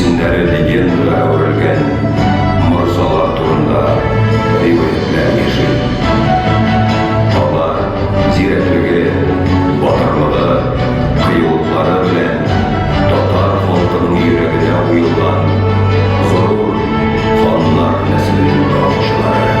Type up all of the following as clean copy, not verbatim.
исемдәре легендаға өрілген мұрзалар турында риwаятлар яши. Алар зирәклеге, батырлыгы, кыюлыклары белән татар халкының йөрәгенә уелган горур ханнар нәселенең яучылары.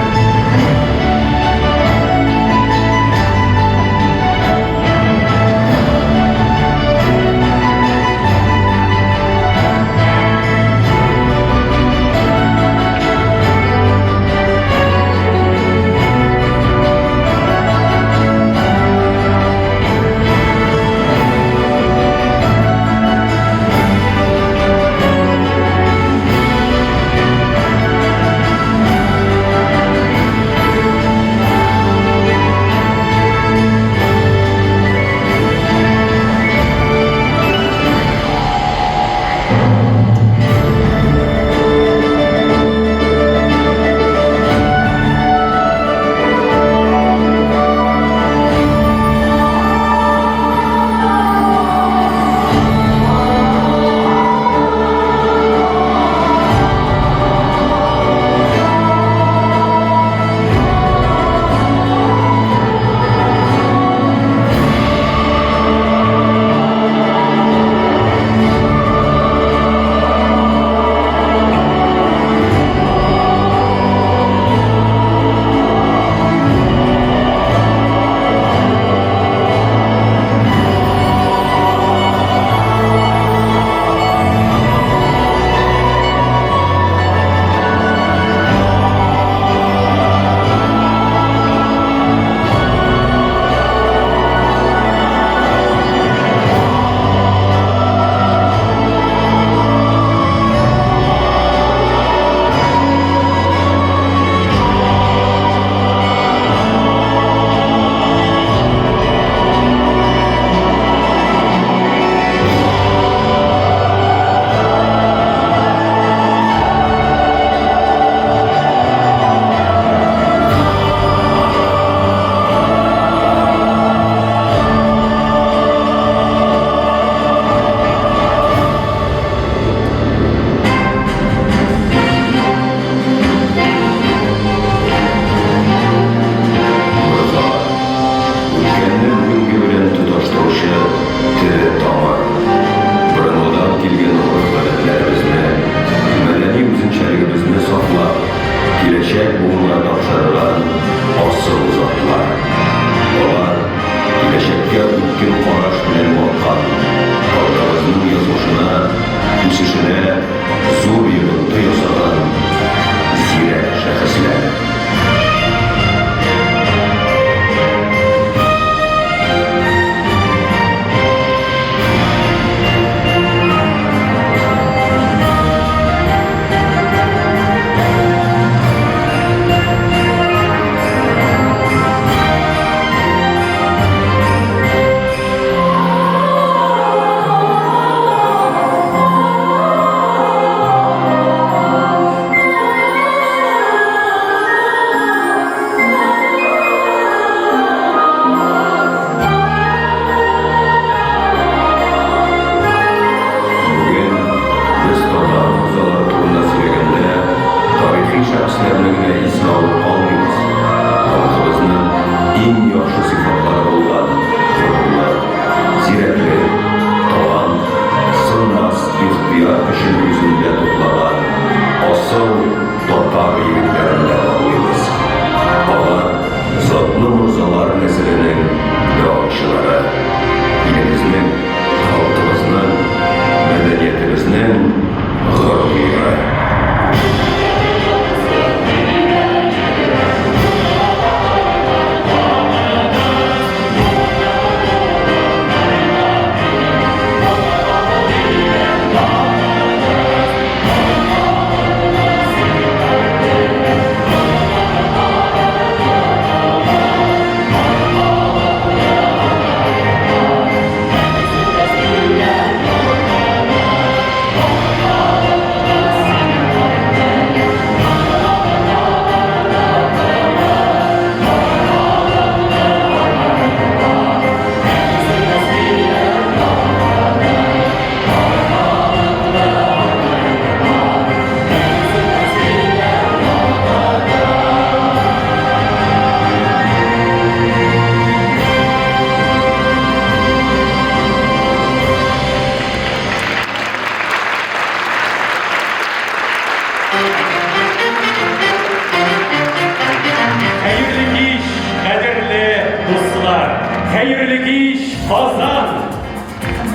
Hayırlı iş, kaderli dostlar. Hayırlı iş, Казан.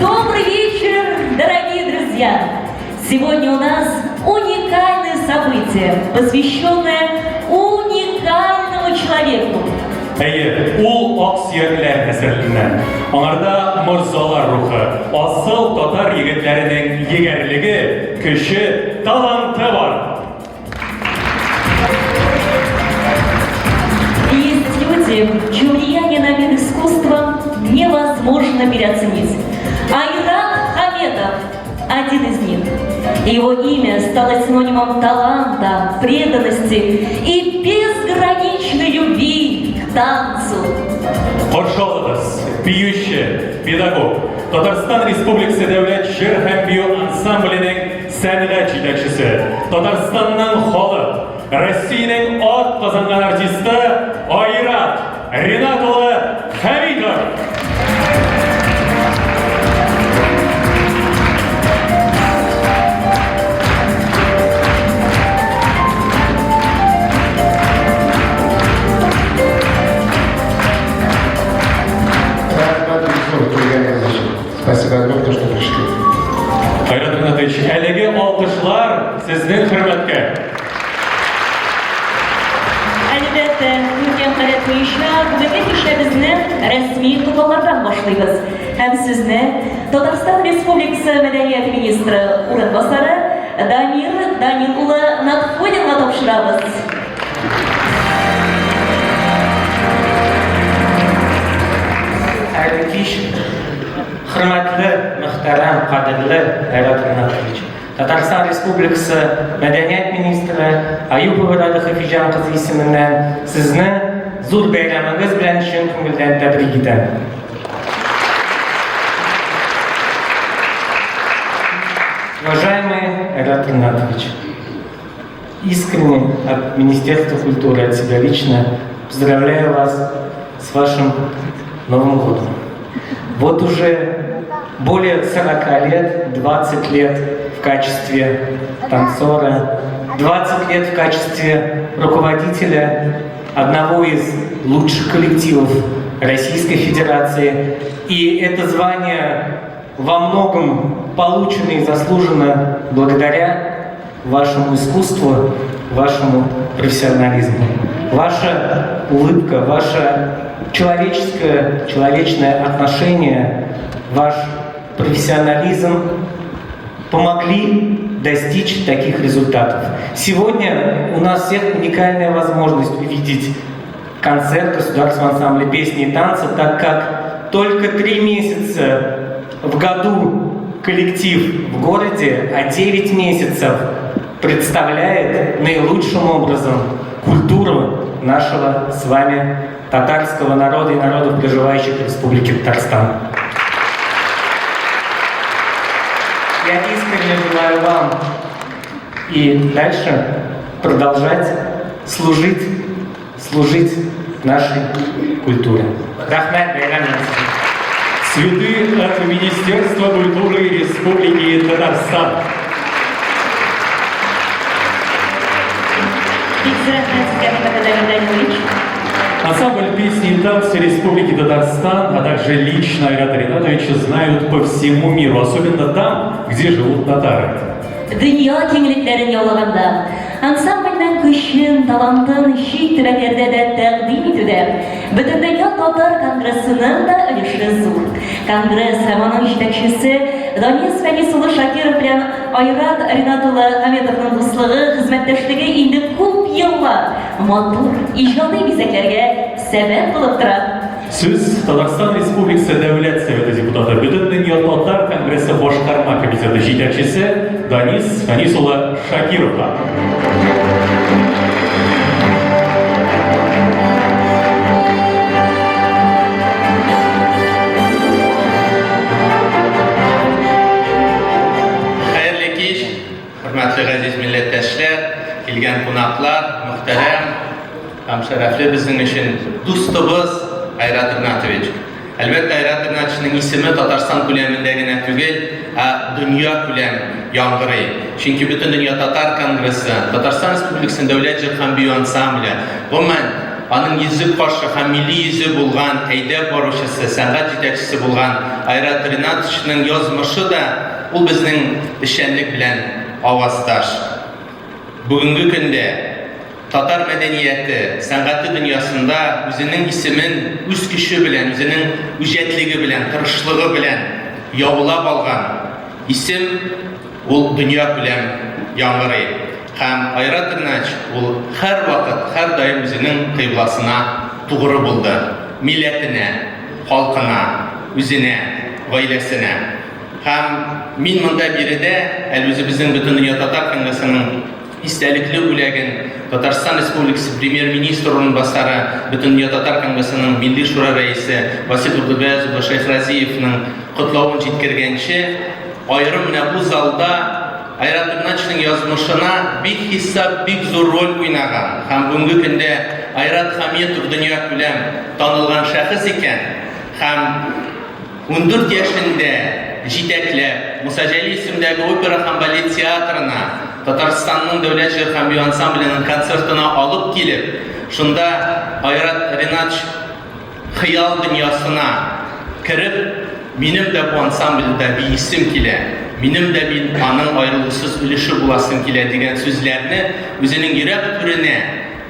Добрый вечер, дорогие друзья! Сегодня у нас уникальное событие, посвященное уникальному человеку. Ул Аксүйәкләр нәселеннән. Аңарда морзалар рухы, асыл татар егетләренең егәрлеге, көче, таланты бар. Есть люди, чье влияние на мир искусства невозможно переоценить. Айрат Хаметов – один из них. Его имя стало синонимом таланта, преданности и безграничной любви к танцу. Каршы алыгыз, биюче, педагог, Татарстан Республикасы дәүләт җыр һәм бию ансамбленең сәнгать җитәкчесе, Татарстанның халык, Россиянең ат казанган артисты Айрат Ринат улы Хәмитов. Спасибо огромное, что пришли. Айрат Ринатович, әлеге алкышлар сезнең хөрмәткә. Әлбәттә, үлкен хәрәт буенча бүгенге кичәбезне рәсми туплаулардан башлыйбыз. Һәм сезне Татарстан Республикасы мәдәният министры урынбасары Дамир Данил улы Надходинга тапшырабыз. Hayırlı iş, hürmetli, muhterem, kadirli Ayrat Rinatovich. Tatariston Respublikasi Madaniyat Ministri Ayupova Rada Hafijan qizi ismidan sizni zo'r bayramingiz bilan chin ko'ngildan tabrik etaman. Уважаемый Айрат Ринатович, искренне от Министерства культуры, от себя лично поздравляю вас с вашим Новым годом. Вот уже более 40 лет, 20 лет в качестве танцора, 20 лет в качестве руководителя одного из лучших коллективов Российской Федерации. И это звание во многом получено и заслужено благодаря вашему искусству, вашему профессионализму. Ваша улыбка, ваше человечное отношение, ваш профессионализм помогли достичь таких результатов. Сегодня у нас всех уникальная возможность увидеть концерт государственного ансамбля песни и танца, так как только 3 месяца в году коллектив в городе, а 9 месяцев представляет наилучшим образом культуру нашего с вами татарского народа и народов, проживающих в Республике Татарстан. Я искренне желаю вам и дальше продолжать служить нашей культуре. Рахмат байрамыңыз. Цветы от Министерства культуры Республики Татарстан. Ансамбль песни и танца Республики Татарстан, а также лично Айрата Ринатовича знают по всему миру, особенно там, где живут татары. Dünya kengliklerin yollarında, ansambelden güçün, talantın, şiit türevlerde de təqdim etüde. Bütün Dünya Tatar Kongressinin de ülüşü zor. Kongress hem onun жетекçisi Danis Fənisulu Şakirov bilen Ayrat Rinatov'la Hametov'un dostluğu, hizmetleştiği indi көп yıllar motor, icradı bizeklerge sebep bulup durar. Сөз Татарстан Республикасы Дәүләт Советы депутаты, Бүтән дөнья татар конгрессы башкарма комитеты җитәкчесе Данис Фәнис улы Шакировка. Хәерле кич, хөрмәтле газиз милләттәшләр, килгән кунаклар, мөхтәрәм һәм шәрәфле безнең өчен дустыбыз Айрат Ринатович. Әлбәттә, Айрат Ринатовичның исеме Татарстан күләмендә генә түгел, дөнья күләм яңгырый. Чөнки бөтен дөнья татар конгрессы, Татарстан Республикасының дәүләт җыр һәм бию ансамбле, гомумән аның йөзек башы һәм милли йөзе булган, әйдәп баручысы, сәнгать җитәкчесе булган Айрат Ринатовичның язмышы да ул безнең эшчәнлек белән аваздаш. Бүгенге көндә татар мәдәнияте, сәнгате дөньясында үзенең исемен үз көче белән, үзенең үҗәтлеге белән, тырышлыгы белән яулап алган исем ул дөнья күләм яңгырый. Һәм Айрат Ринатович ул һәр вакыт, һәр даим үзенең кыйбласына тугры булды. Милләтенә, халкына, үзенә, гаиләсенә. Һәм мин монда биредә, әлбәттә безнең бөтен дөнья татар конгрессының истәлекле бүләген Татарстан Республикасы премьер-министр урынбасары, бөтен дөнья татар конгрессының милли шура рәисе Васил Абдулбаев Шейх Разиевның котлавын җиткергәнче, аерым менә бу залда Айрат Ринатовичның язмышына бик хисап, бик зур роль уйнаган. Һәм бүгенге көндә Айрат Хәмитов дөнья күләм танылган шәхес икән. Һәм 14 яшендә җитәкләп Муса Җәлил исемендәге опера һәм балет театрына Татарстанның дәүләт җыр һәм бию ансамбленең концертына алып килеп, шунда Айрат Ринатович хыял дөньясына кереп, минем дә бу ансамбльдә биисем килә, минем дә аның аерылгысыз өлеше буласым килә дигән сүзләрне үзенең йөрәк түренә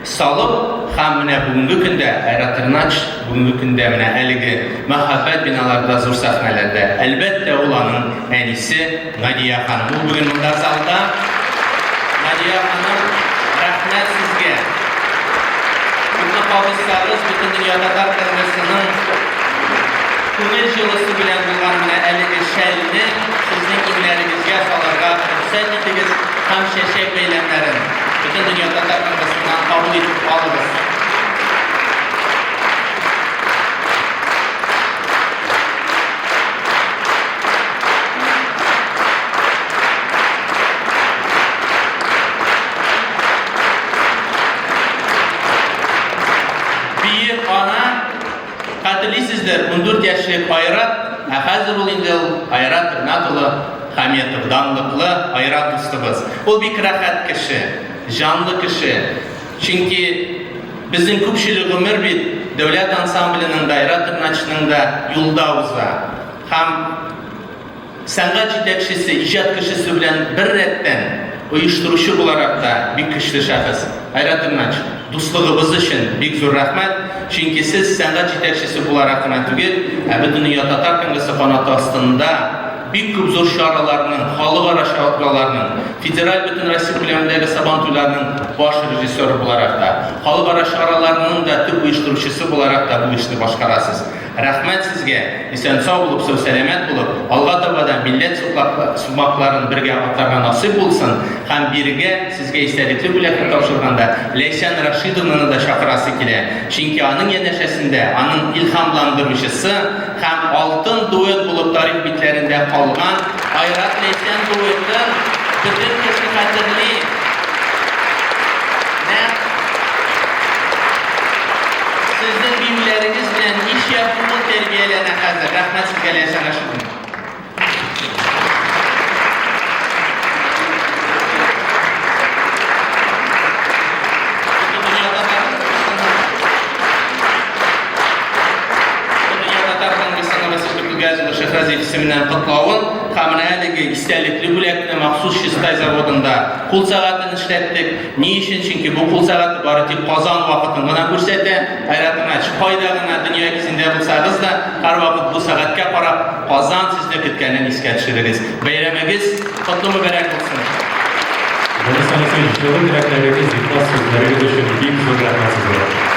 салып, һәм менә бүгенге көндә Айрат Ринатович бүгенге көндә менә әлеге мәхәббәт биналарда, зур сәхнәләрдә, әлбәттә ул аның әнисе Надия ханым. Ул бүген монда залда. Надия ханым, рәхмәт сезгә. Күпме кабызсагыз, бөтен дөнья татар конгрессының күңел җылысы белән булган менә әлеге шәлне сезнең иңнәрегезгә салырга рөхсәт итегез һәм чәчәк бәйләмнәрен бөтен дөнья татар конгрессыннан кабул итеп алыгыз. Хәтерлисездер, 14 яшьлек Айрат, хәзер ул инде Айрат Ринат улы Хәмитов, данлыклы Айрат дустыбыз. Ул бик рәхәт кеше, җанлы кеше. Чөнки безнең күпчелек гомер бит дәүләт ансамбленең дә, Айрат Ринатовичның да юлда уза. Һәм сәнгать җитәкчесе, иҗат кешесе белән бер рәттән оештыручы буларак да бик көчле шәхес. Айрат Ринатович, дуслыгыбыз өчен бик зур рәхмәт. Чөнки сез сәнгать җитәкчесе буларак кына түгел, бөтен дөнья татар конгрессы канаты астында бик күп зур чараларның, халыкара чараларның, федераль бөтен Россия күләмендәге сабан туйларының баш режиссеры буларак да, халыкара чараларның да төп оештыручысы буларак да бу эшне башкарасыз. Рәхмәт сезгә. Исән сау булып, сау сәламәт булып, алга таба да милләт сумакларын бергә атларга насыйп булсын. Һәм бирегә сезгә истәлекле бүләкне тапшырганда Ләйсән Рашидовнаны да чакырасы килә. Чөнки аның янәшәсендә, аның илһамландыручысы һәм алтын дуэт булып тарих битләрендә калган Айрат Ләйсән дуэтын бөтен кеше хәтерли. Sizin birbirleriniz bilen iş yapımı terbiyelene hazır. Rahmet sizge Leysen Rashidovna. Шейх Разиев исеменнән котлавын һәм әлеге истәлекле бүләкне махсус чистай заводында кул сәгатен эшләттек. Ни өчен? Чөнки бу кул сәгате бары тик Казан вакытын гына күрсәтә. Айрат Ринатович, кайда гына дөнья гизендә булсагыз да, һәрвакыт бу сәгатькә карап Казан сезне көткәнен искә төшерегез. Бәйрәмегез котлы мөбарәк булсын. Борис Алексеевич, жылы теләкләрегез, ихлас сүзләрегез өчен бик зур рәхмәт сезгә.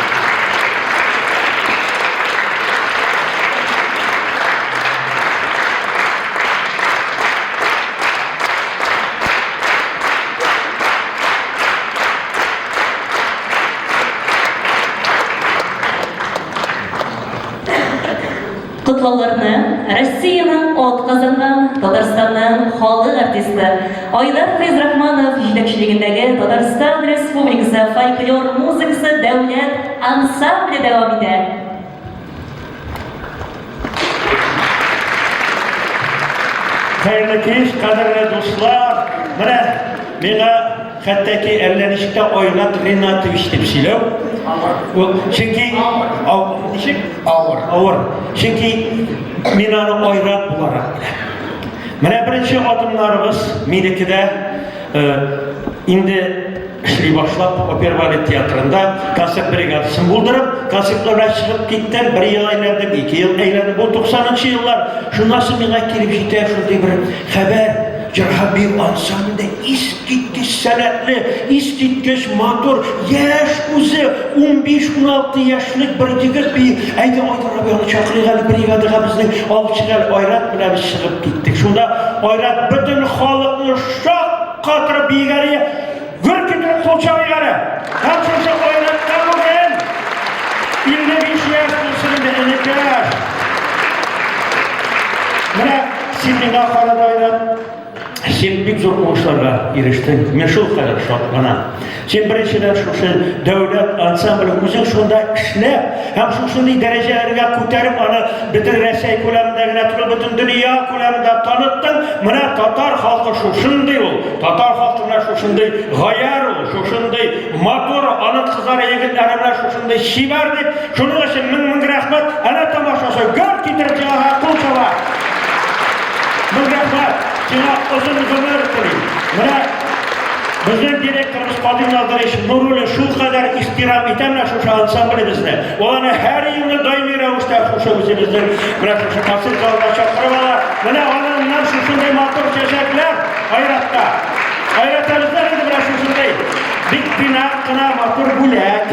Котлауларны Россияның ат казанган Татарстанның халык артисты Айдар Фәйзрахманов җитәкчелегендәге Татарстан Республикасы фольклор музыкасы дәүләт ансамбле дәвам итә. Hayırlı kez, kadirli dostlar. Bana hattaki evlenişte oynat Rinatoviç deb söylüyor. Çünkü ağır. Çünkü men onu oynat olarak bilen. Birinci adımlarımız menikide indi işli başlap Opera Balet Teatrında konsert brigadasını buldurup konsertlerine çıkıp gittim. Bir yıl aylandım, 2 yıl aylandım. Bu 90'ıncı yıllar şunası bana kelip jiter şurada bir haber. Cerhabi ansambında iskitkiş sanatlı, iskitkiş motor, yaş uzı 15-16 yaşlık bir yigit bir ayda Aydan abi onu çakırıqalı brigadaga bizning olib chiqar Oyrat bilan biz chiqib ketdik. Shunda Oyrat bütün xalqni shoq qatirib begariga gurkitirib qo'lchavigari. Ham shuncha Oyratda bo'lgan 55 yosh bo'lsin enikash. Mana Sidneyga qarab Oyrat sen büyük zor oğuşlarla eriştin. Men şu kadar şartlanan. Sen birinçiden şu devlet ansamblı kuzun şunda işlep, hem şu derecelerine ko'tarib ana bütün Rossiya ko'lamida, bütün dünya ko'lamida tanıttın. Mana Tatar halkı şunday ol. Tatar halkına şunday g'ayar ol, şunday motor, ana kızlar yigitlari bilan şunday shivar deb. Shuning uchun ming rahmat. Ana tomoshasi g'ar ketirib qo'lchava. Ming rahmat. Şuna uzun ömür kılayım. Buna bizim direktörümüz Kadim Yaldırış Nurul'u şu kadar istiram etemle şu ansamblimizde. Olanı her yılını daimi ravuşta şu bizimizden buna şu kasır kalına çakırmalar. Buna olanlar şu şunday motor çeşitler Hayrat'ta. Hayrat'ımızda idi buna şu şunday. Bina kına motor bulak.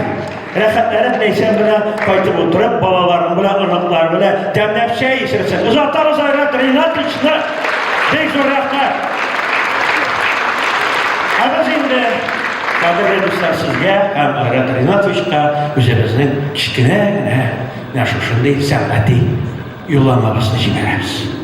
Rahatlarım neyse buna kaytıp oturup balalarım buna, ınıklar buna demlep şey içirsin. Uzatarız Hayrat, Rinat içine. Pek zor rahmet. Ama şimdi kadirli dostlar sizge hem Ayrat Rinatoviç'ka üzerinizden kichkine naşı şunday san'atiy yo'llanmalarini jiberamiz.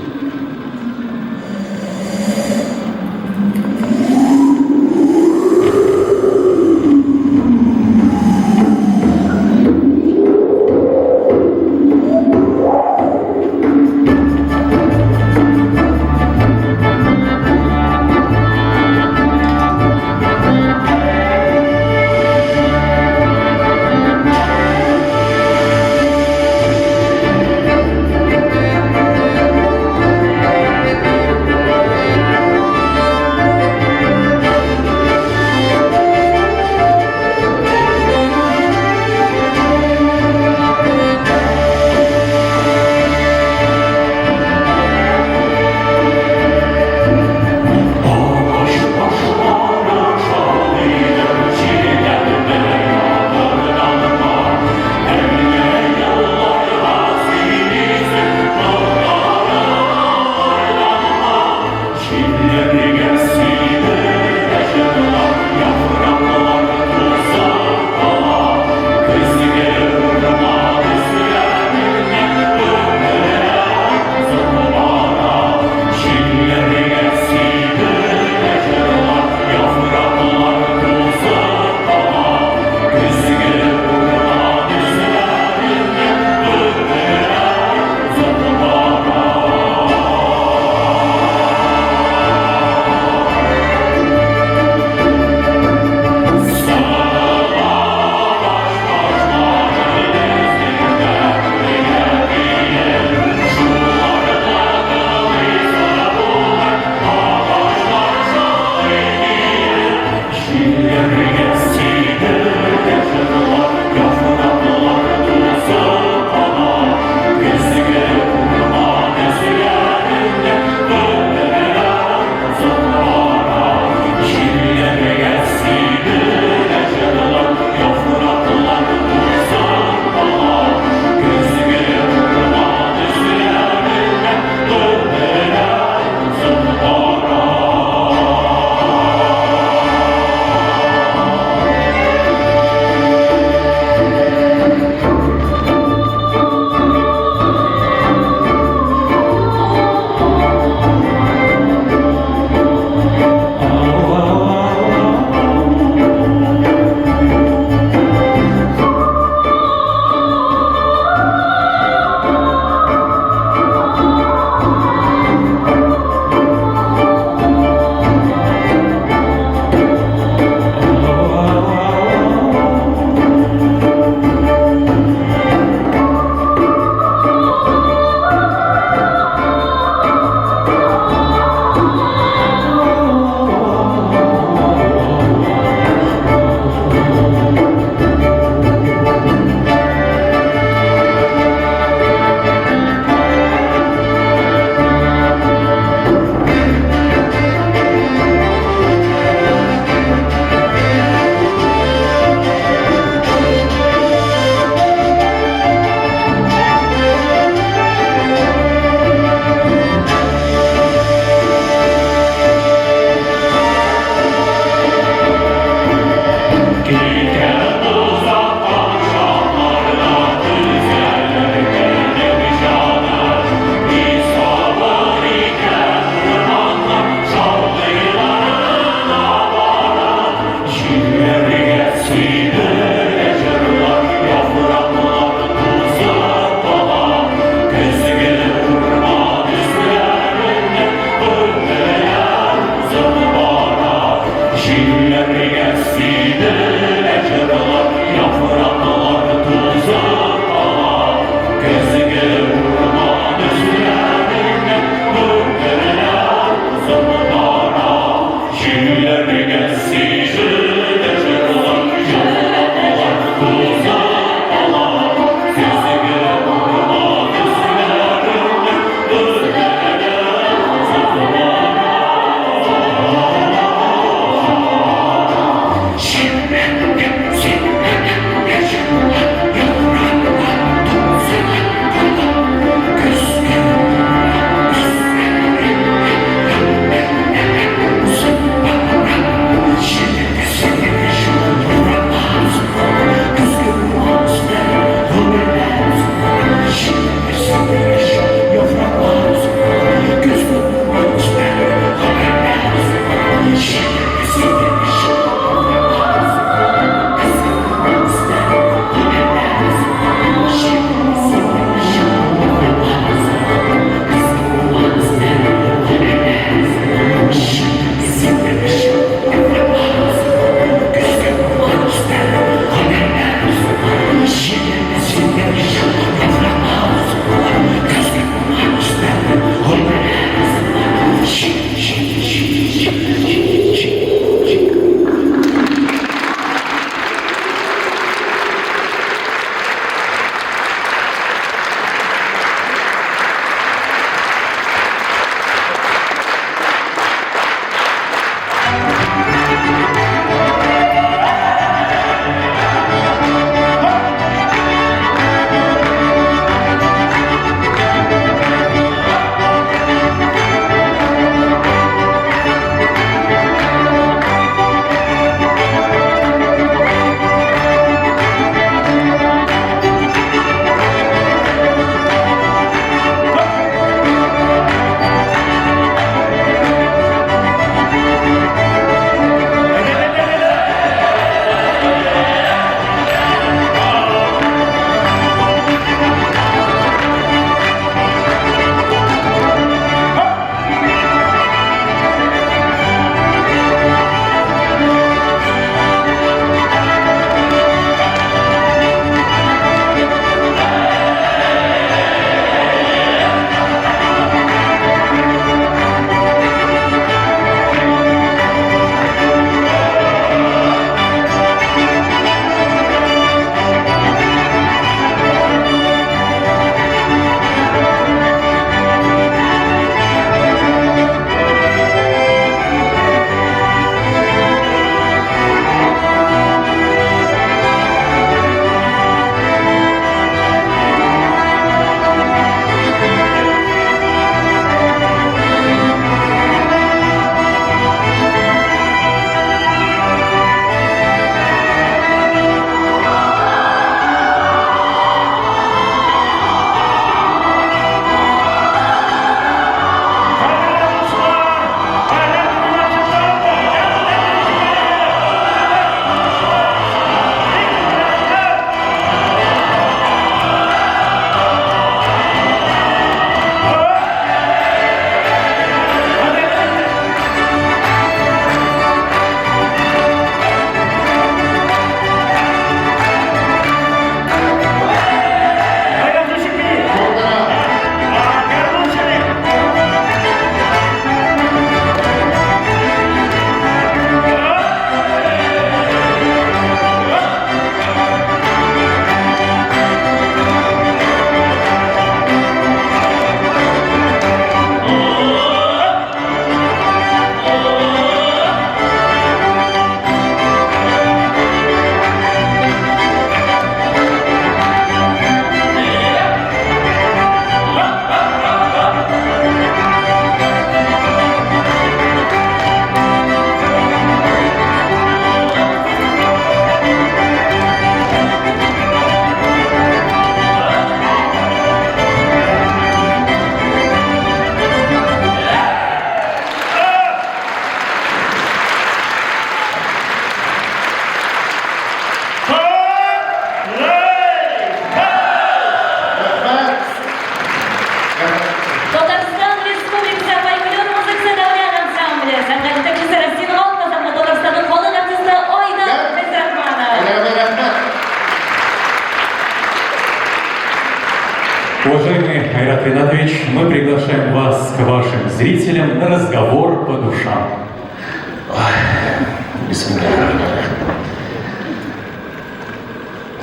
Айрат Ринатович, мы приглашаем вас к вашим зрителям на разговор по душам.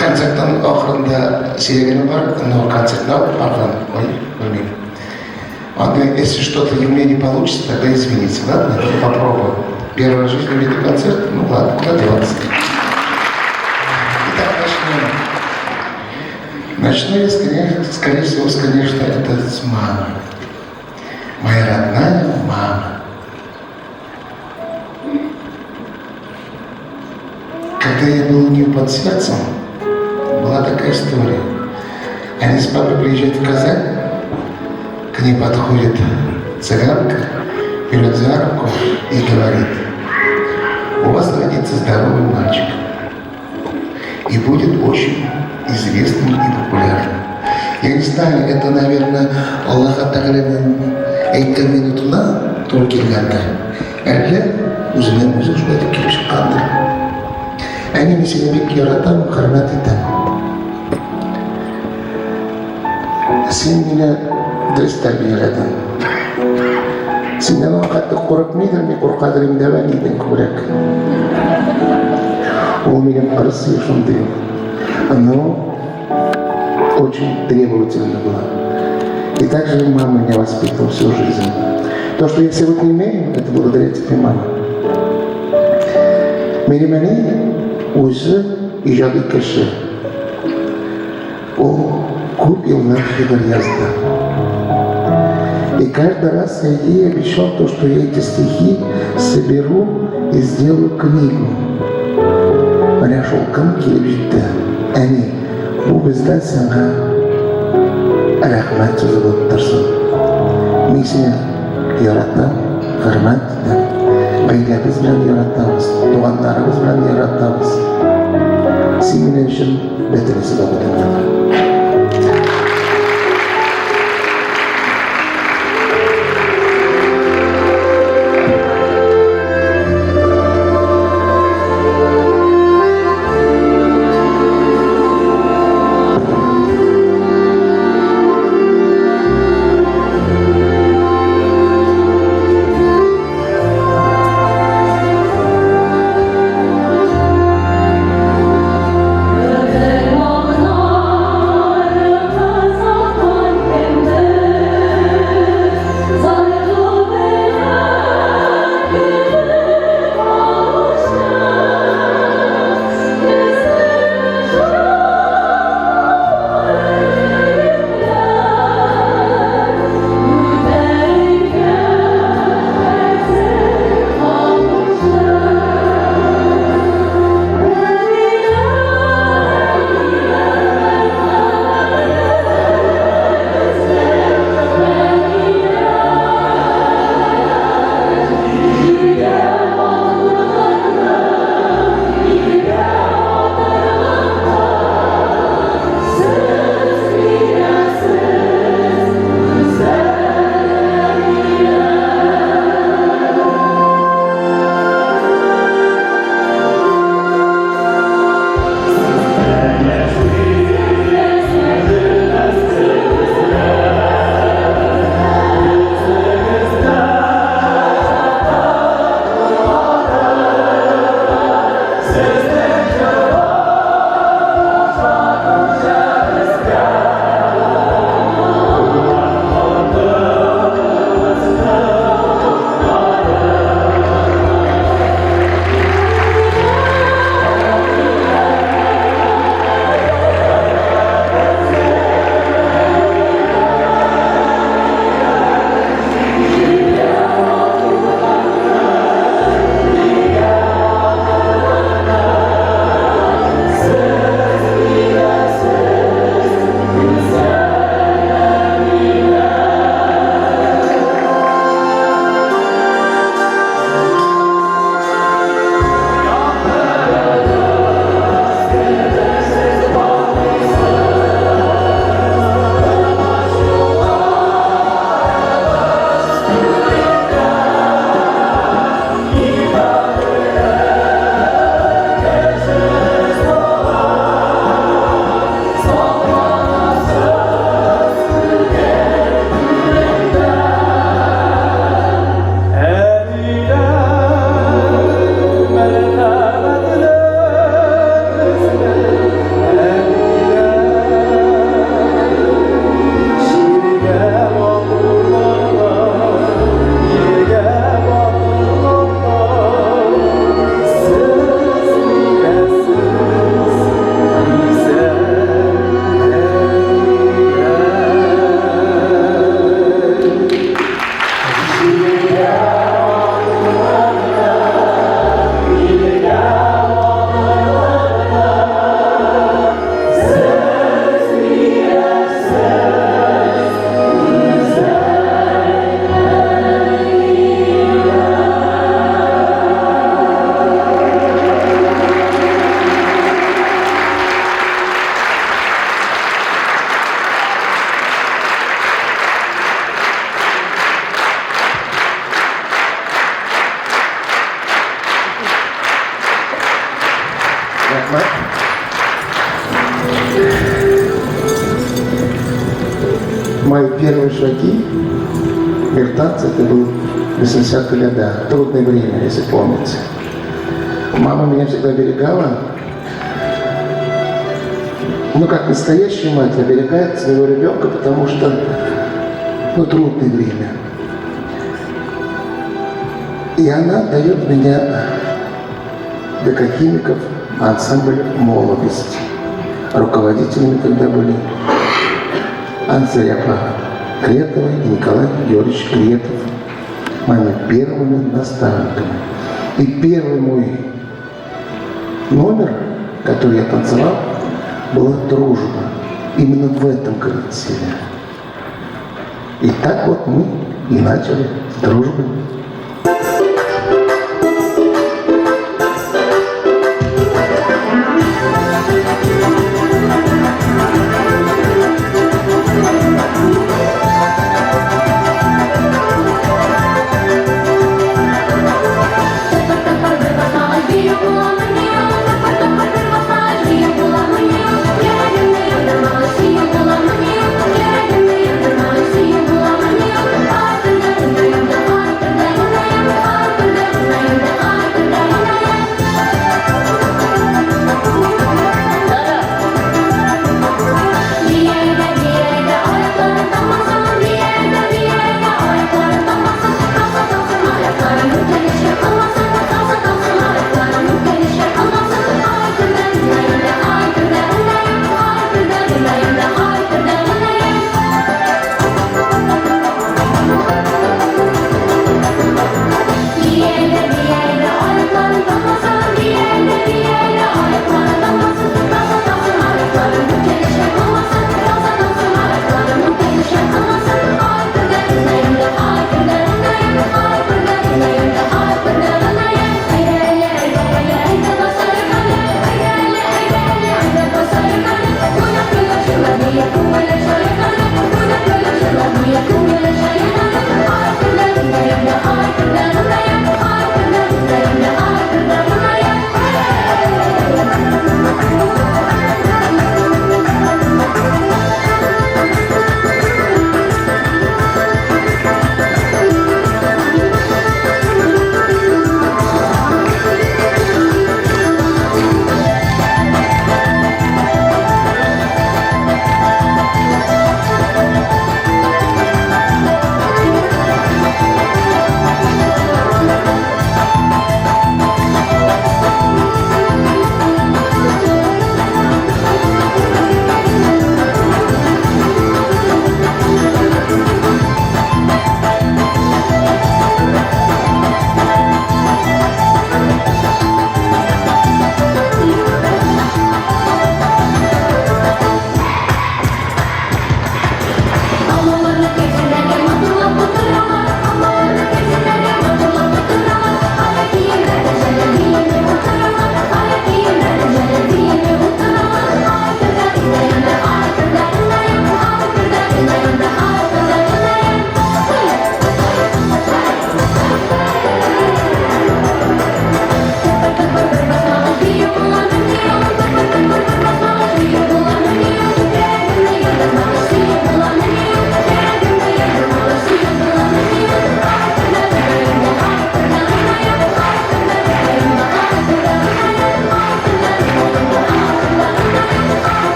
Концерттің ақырында серегені бар, но концерттің ақырын, білмеймін. Если что-то у меня не получится, тогда извините, ладно? Попробую. Первый раз в жизни веду концерт, ну ладно, куда деваться. Итак, начнем. Начну я, скорее всего, конечно, это с мамы. Моя родная мама. Когда я был у нее под сердцем, была такая история. Они с папой приезжают в Казань, к ней подходит цыганка, берет за руку и говорит: у вас родится здоровый мальчик и будет очень известным и популярным. Я не знаю, это, наверное, Аллаха Тағаланың айтқан минутына тура келгенде. Әлде өзімен өзі шулай келіп шыққанды. Әне мен сені бек яратамын, құрмет етемін. Сен мені дұрыс тәрбиеледің. Сенен қатты қорықмайдың, мен қорқадыр емдеуі нейдің көрек. Ол менен қырыс ешімді, но очень требовательна была. И также мама меня воспитывала всю жизнь. То, что я сегодня имею, это благодаря тебе, мама. Меримени өзі ижады кіші. Он көп елдар шиғыр язды. И каждый раз я ей обещал то, что я эти стихи соберу и сделаю книгу. Она шел кім келіп жетті. Әне, бұл бізден саңға рахмет сөзі болып тұрсын. Мен сені яратам, құрмет етем. Ғаиләбіз белән яратабыз, туғандарыбыз белән яратабыз. Сен мен үшін бөтенесе дә бөтен. Рахмат. Мои первые шаги в миртанце, это был 80-е годы, трудное время, если помните. Мама меня всегда оберегала, ну, как настоящая мать оберегает своего ребенка, потому что, ну, трудное время. И она дает меня декахимиков ансамбль «Молодость». Руководителями тогда были Ансаряпа Кретова и Николай Георгиевич Кретов, моими первыми наставниками. И первый мой номер, который я танцевал, была «Дружба». Именно в этом коллективе. И так вот мы и начали с дружбы.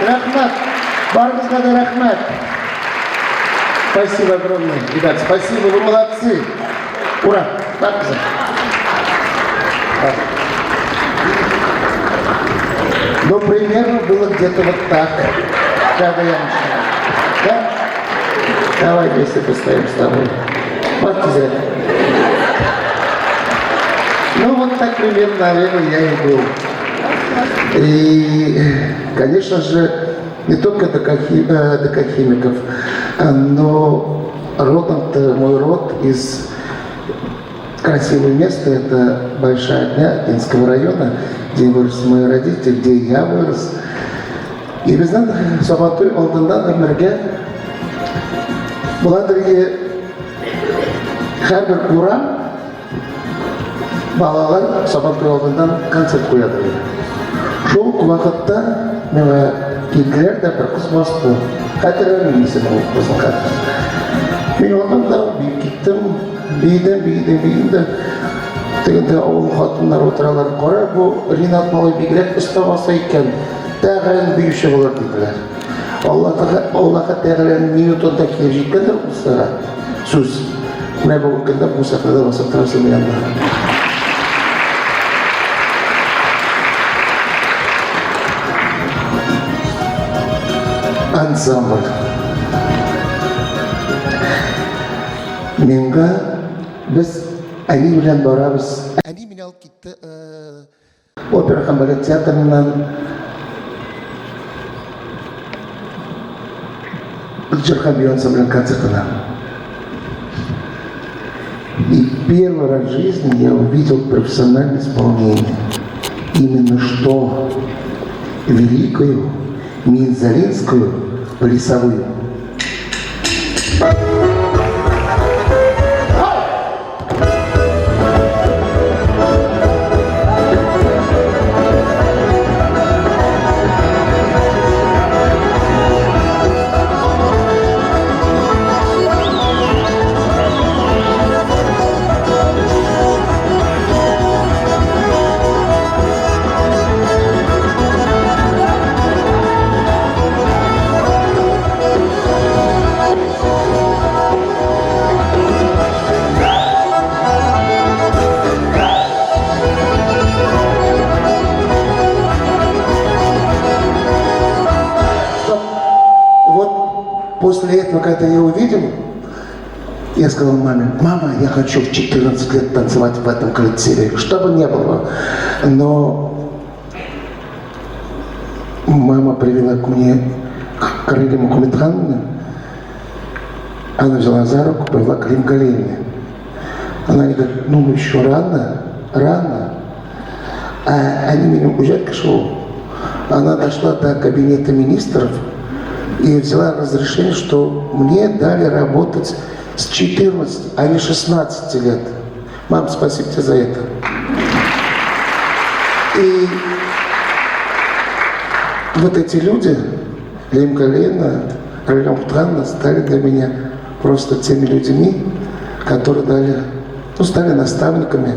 Рахмат. Барыңызға да рахмат. Спасибо огромное, ребят. Спасибо, вы молодцы. Ура. Так, кызым. Ну, примерно было где-то вот так, когда я начинал. Да? Давай вместе поставим с тобой. Партизан. Ну, вот так примерно, наверное, я и был. И, конечно же, не только декахимиков, но родом-то мой род из красивое место. Это Большая Дня Инского района, где выросли мои родители, где я вырос. И без надо, Сабатой, Олдандан, Америка. Буладырге Хабер Урам, балалар Сабатой Олдандан концерт қояды. Шоу уақытта мен келгілерді бір қыз басты. Қатыры немесе болсын қатыр. Мен оғанда кеттім, бейдім. Тегінде ауыл қатындар отыралар. Қора бұл Ринат Малай бигірек ұстамаса екен. Тәғірін бүйші болар дейділер. Аллаға тәғірін минутында келіп жеткендір ұлсыға. Сөз. Мә бұл күнді бұл сақырда басып тұрасы мейандар. Ансамбль. Менға біз Әли білен барабыз. Әли мен алып кетті опера һәм балет театрынан Джерхан Бейонсе белен концертына. И первый раз в жизни я увидел профессиональное исполнение. Именно что великую Минзалинскую плясовую. После этого, когда я увидел, я сказал маме: мама, я хочу в 14 лет танцевать в этом коллективе, что бы ни было. Но мама привела ко мне к Кареле Мухаммедхановне. Она взяла за руку, повела к Рим Галиевне. Она говорит: ну еще рано. А они меня уезжать к шоу. Она дошла до кабинета министров и взяла разрешение, что мне дали работать с 14, а не 16 лет. Мам, спасибо тебе за это. И вот эти люди, Лим Галина, Ралям Хутранна, стали для меня просто теми людьми, которые стали наставниками.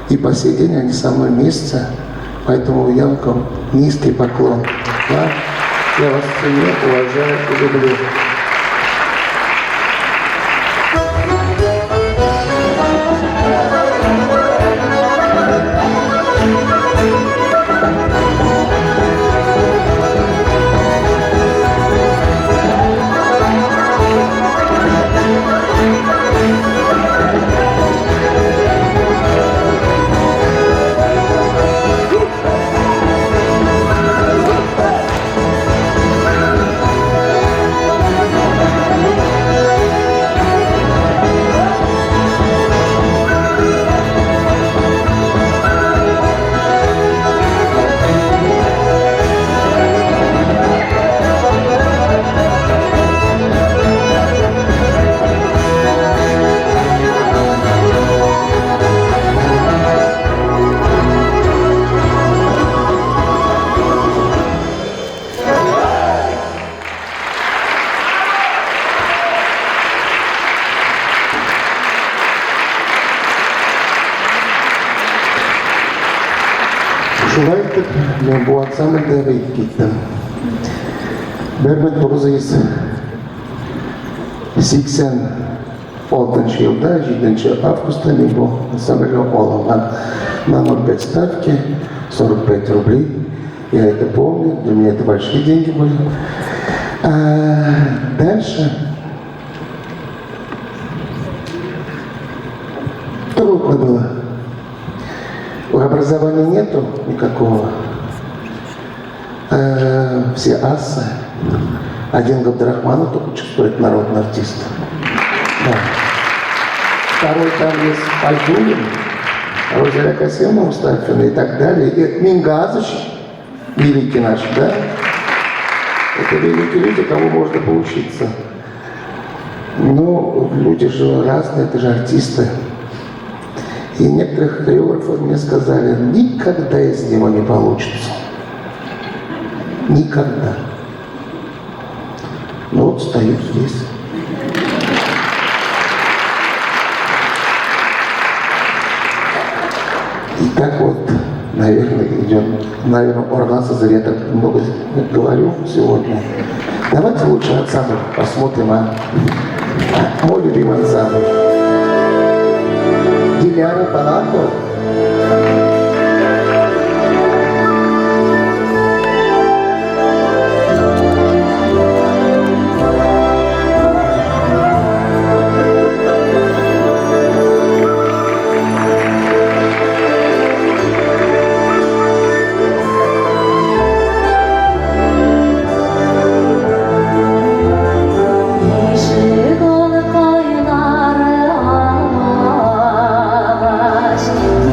И по сей день они со мной вместе. Поэтому я вам низкий поклон. Да? Я вас ценю, уважаю и люблю. Шулай итеп, мен бу ансамбльдәге киттем. 1986 елда, 7 августа, мен бу ансамбльгә алынган. На 0,5 ставки, 45 рублей. Я это помню, для меня это большие деньги были. Дальше трудно было. Образования нету никакого. Все асы. Один Габдрахманов только чувствует народный артист. Да. второй там есть Пальтулин, Розаля Касьянова Мустафина и так далее. И Мингазыч, великий наш, да? Это великие люди, кому можно поучиться. Но люди же разные, это же артисты. И некоторых хореографов мне сказали, никогда из него не получится. Никогда. Ну вот стою здесь. И так вот, наверное, идет, наверное, Орган Сазарь, я так много говорю сегодня. Давайте лучше ансамбль посмотрим, мой любимый ансамбль. Диляра Палако.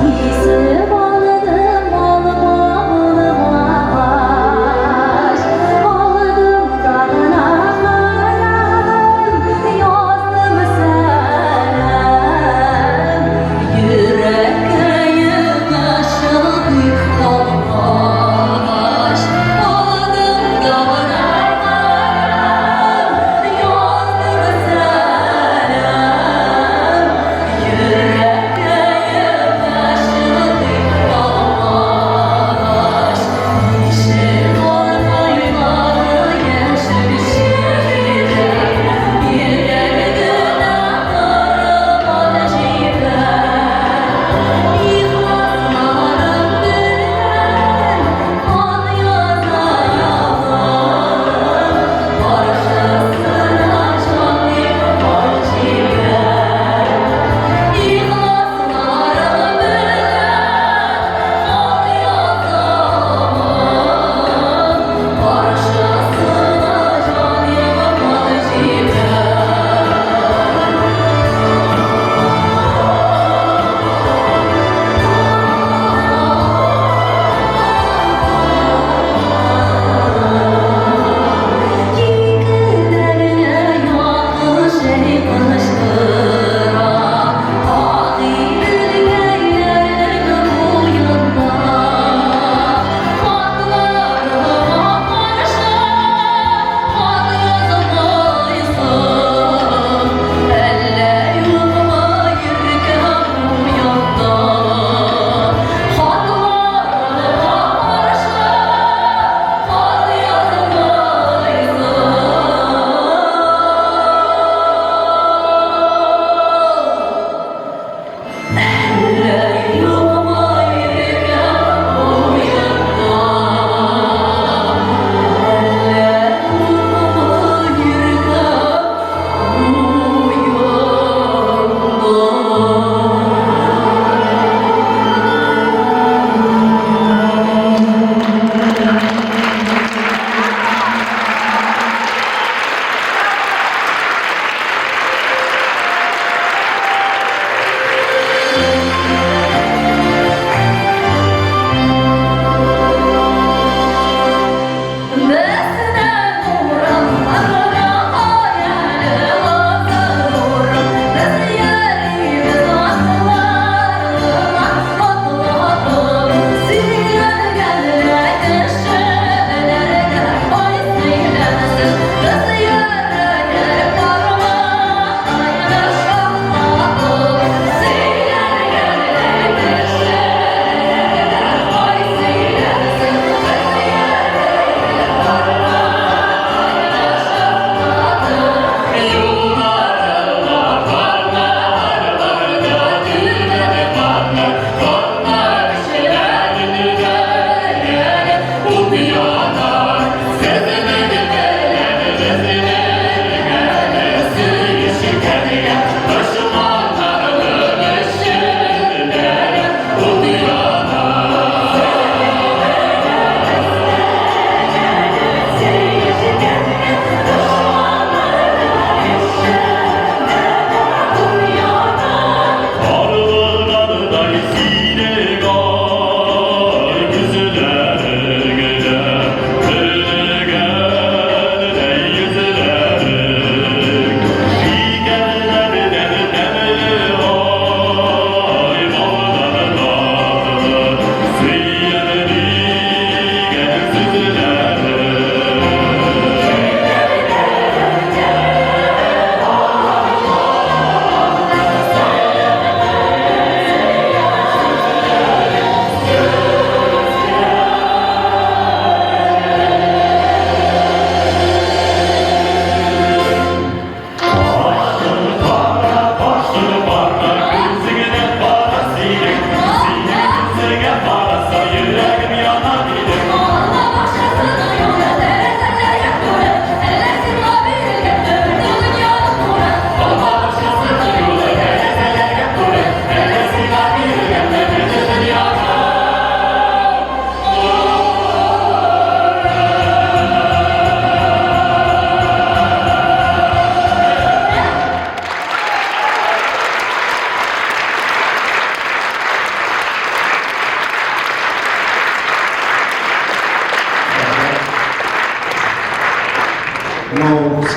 Yeşil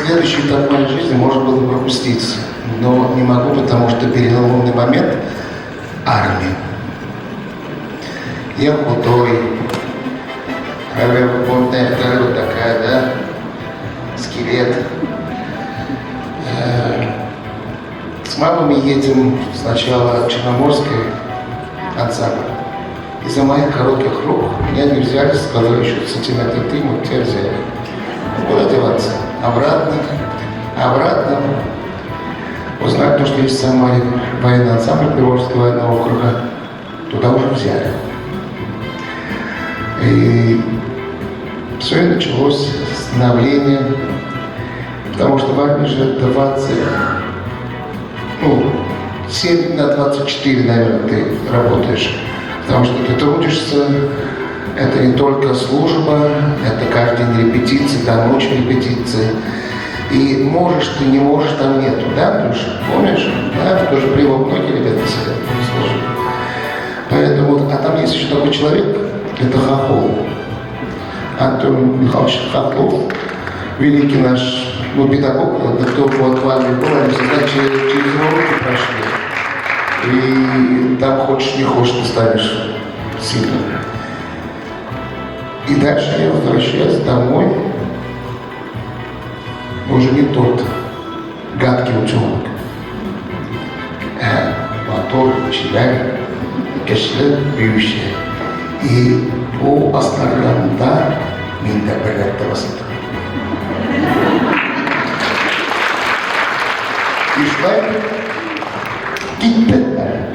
следующий этап моей жизни можно было пропустить, но не могу, потому что переломный момент – армия. Я худой, помните, вот такая, да, скелет. С мамами едем сначала в Черноморский ансамбль. Из-за моих коротких рук меня не взяли, сказали, еще сантиметр ты, мы тебя взяли. Куда деваться? Обратно. Узнать то, что есть самый военный ансамбль Приволжского военного округа, туда уже взяли. И все и началось становление, потому что в армии же 7 на 24, наверное, ты работаешь. Потому что ты трудишься, это не только служба, это каждый день репетиции, до ночи репетиции. И можешь ты, не можешь, там нету, да, Андрюша? Помнишь? Да, тоже привод многие ребята сидят, слушают. Поэтому, а там есть еще такой человек, это Хохол. Антон Михайлович Хохлов, великий наш педагог, да кто вот в армии был, они всегда через его руки прошли. И там хочешь, не хочешь, ты станешь сильным. И дальше я возвращаюсь домой, уже не тот гадкий утенок. Мотор, челяк, кешелер, бьющий. И bu aslarlarında minde belirtmesidir. İşler gitmediler.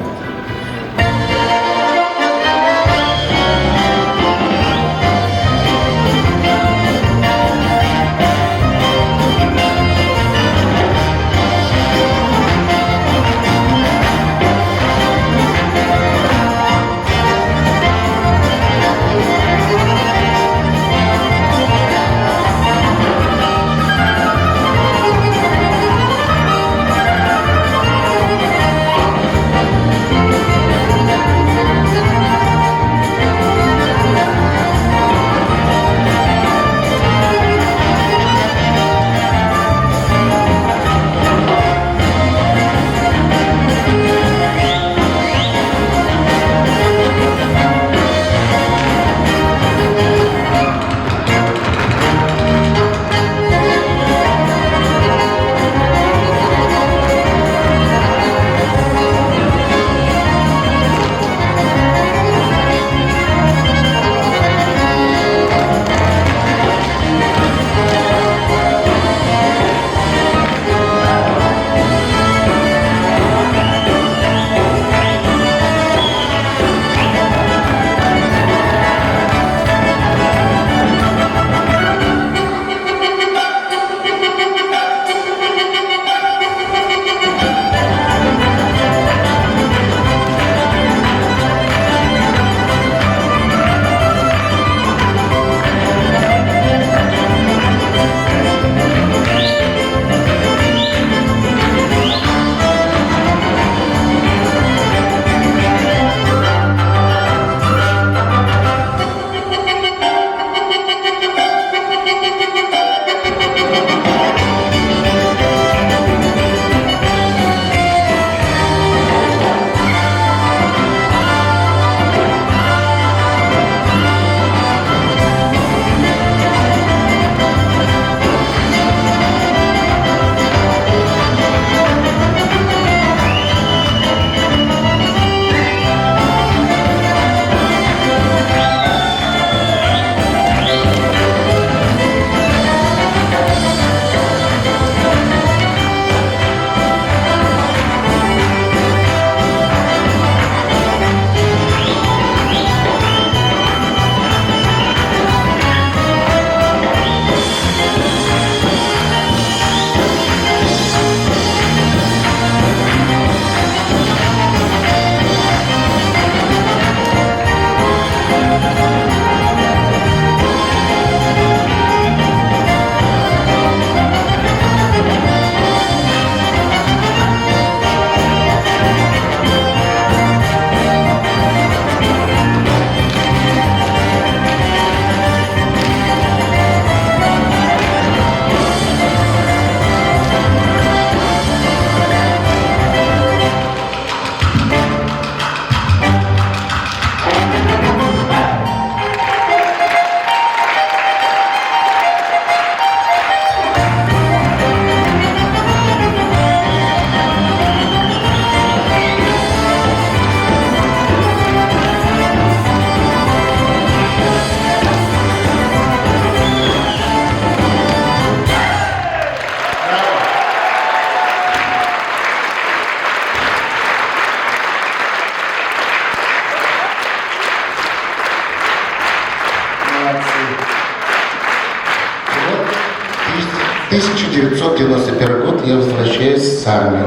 1991 год я возвращаюсь с армии.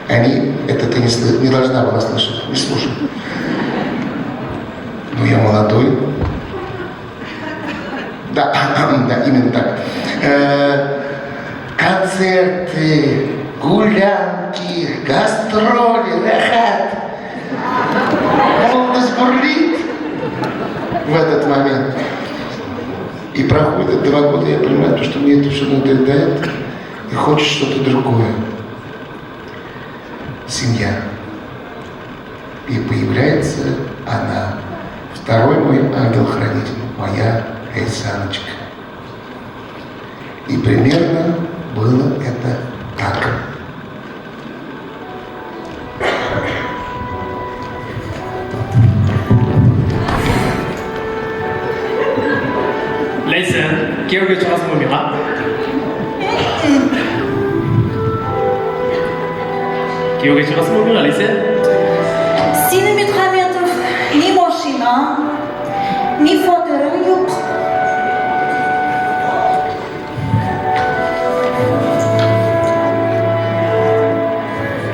Они, это ты не должна была слышать, не слушай. Ну, я молодой. Да, да, именно так. Концерты, гулянки, гастроли, рахат. Молодость бурлит в этот момент. И проходит 2 года, я понимаю, что мне это все надоедает, и хочешь что-то другое. Семья. И появляется она. Второй мой ангел-хранитель, моя Рейсаночка. И примерно было это так. Leysen, kuyovga chiqasizmi men? Kuyovga chiqasizmi men, Leysen? Senin Medhametov ni mashina, ni fotoğrafın yok.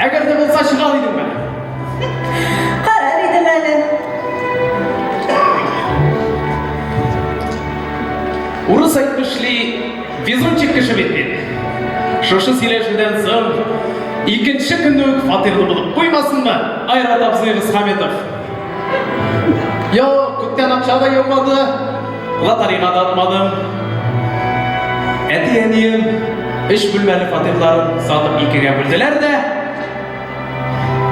Agar de bo'lsa chiqar edim men. Qarar edim hali. Urus aytmishli vizunchik kishi bitdi. Şoşu sileşinden so'ng ikkinchi kunda fatirni bo'lib qo'ymasinmi? Ayrat abzuyimiz Hametov. Yo'q, kutgan aqchada yo'qmadi. Lotareyada atmadim. Etiyeniyim 3 bölmeli fatirlarim satıp 2'ye böldüler de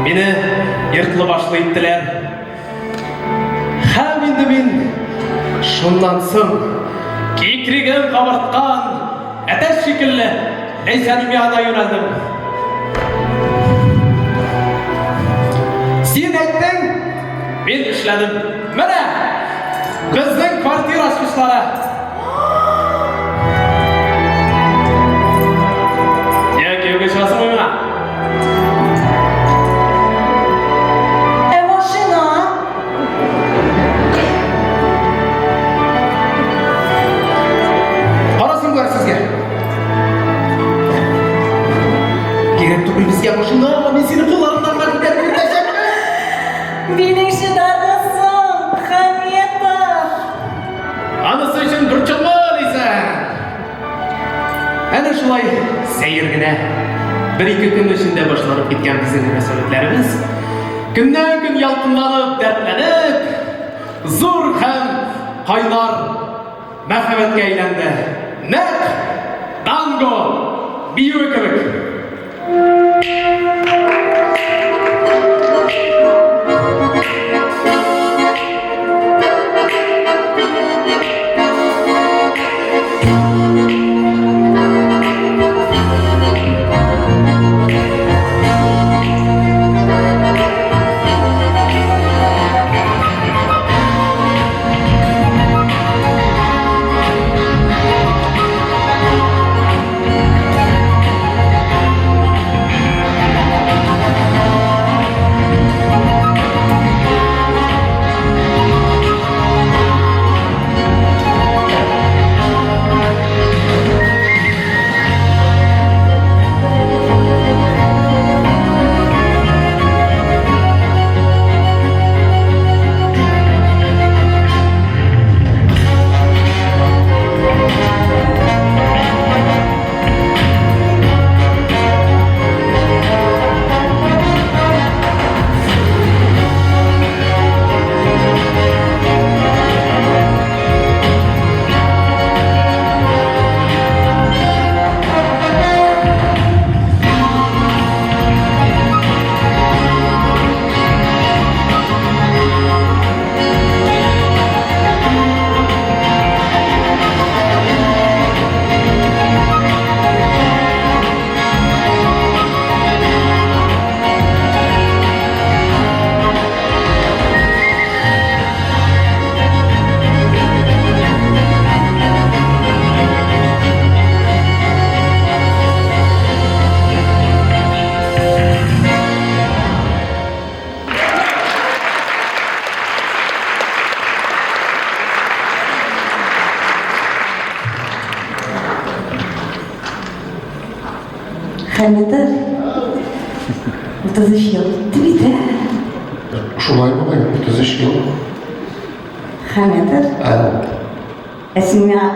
meni yırtılı başlı ettiler. Hem indi men şundan so'ng kikrigim qabartqan ateş şekilli Eysan'ın yanına yöneldim. Sen aytding, men ishladim. Mana bizning kvartira ochqichlari. Ya kuyovga chiqasizmi men? Mashina. Qarasam bor sizga. Kerak turib bizga mashina, men seni qo'llarimdan ko'tarib ketashakman. Mening shidarg'asim Hametov. Anысы үшін бір жылма дейсің. Әні шулай сәйіргіне. 1-2 күн ішінде башланып кеткен біздің мәселелеріміз күннен-күн ялқынланып, дәртләніп, зор һәм қайнар мәрхәмәтке әйләнді. Нәқ танго биюі кебек. Хәмитов, 30 ел. Тибетә. Шулай бугай, 30 ел. Хәмитов, син миңа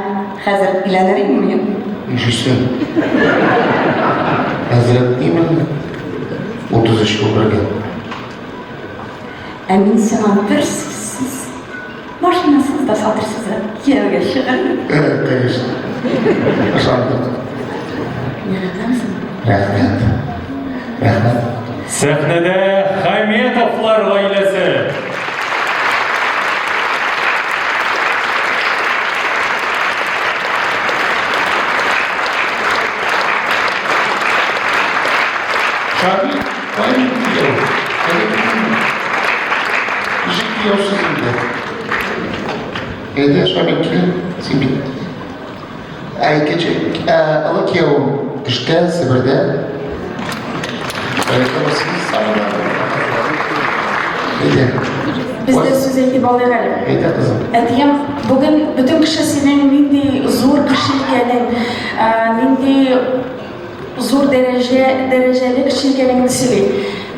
хәзер өйләнер идеңме? Ишесен. Хәзрәт нимәле? 30 ел бергә. Ә мин сиңа бер сүзсез, машинасыз да сатырсыз кияүгә чыгармын. Конечно. Ышандым. Яратамсың? Рәхмәт. Рәхмәт. Сәхнәдә Хәметовлар гаиләсе. Шаги, память ел. Жить ел сүзінде. Әйді шабек келін, сенбей. Әйкече, ылы кеуім ішті Сібірді. Поэтому сіз самыда. Әйді. Бізде сөз әйтеп алайық әле. Әйді қызым. Әтем, бүгін бүтін кіші сенің нендей зор кіші екенін, нендей зор дәрежелі кіші екеніңді сөйлей.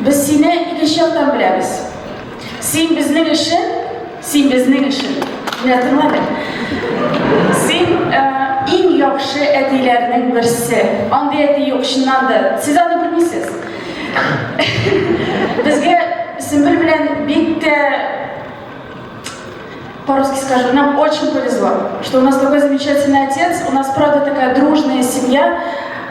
Біз сені екінші жақтан білеміз. Сен біздің үшін, білетіңлады. Сен ең яқшы әтейлерінің бірісі. Андай әтей жоқ шыннанды. Сіз аны білмейсіз. Бізге Сімбіл білен бетті, по-русски скажу, нам очень повезло, что у нас такой замечательный отец, у нас правда такая дружная семья.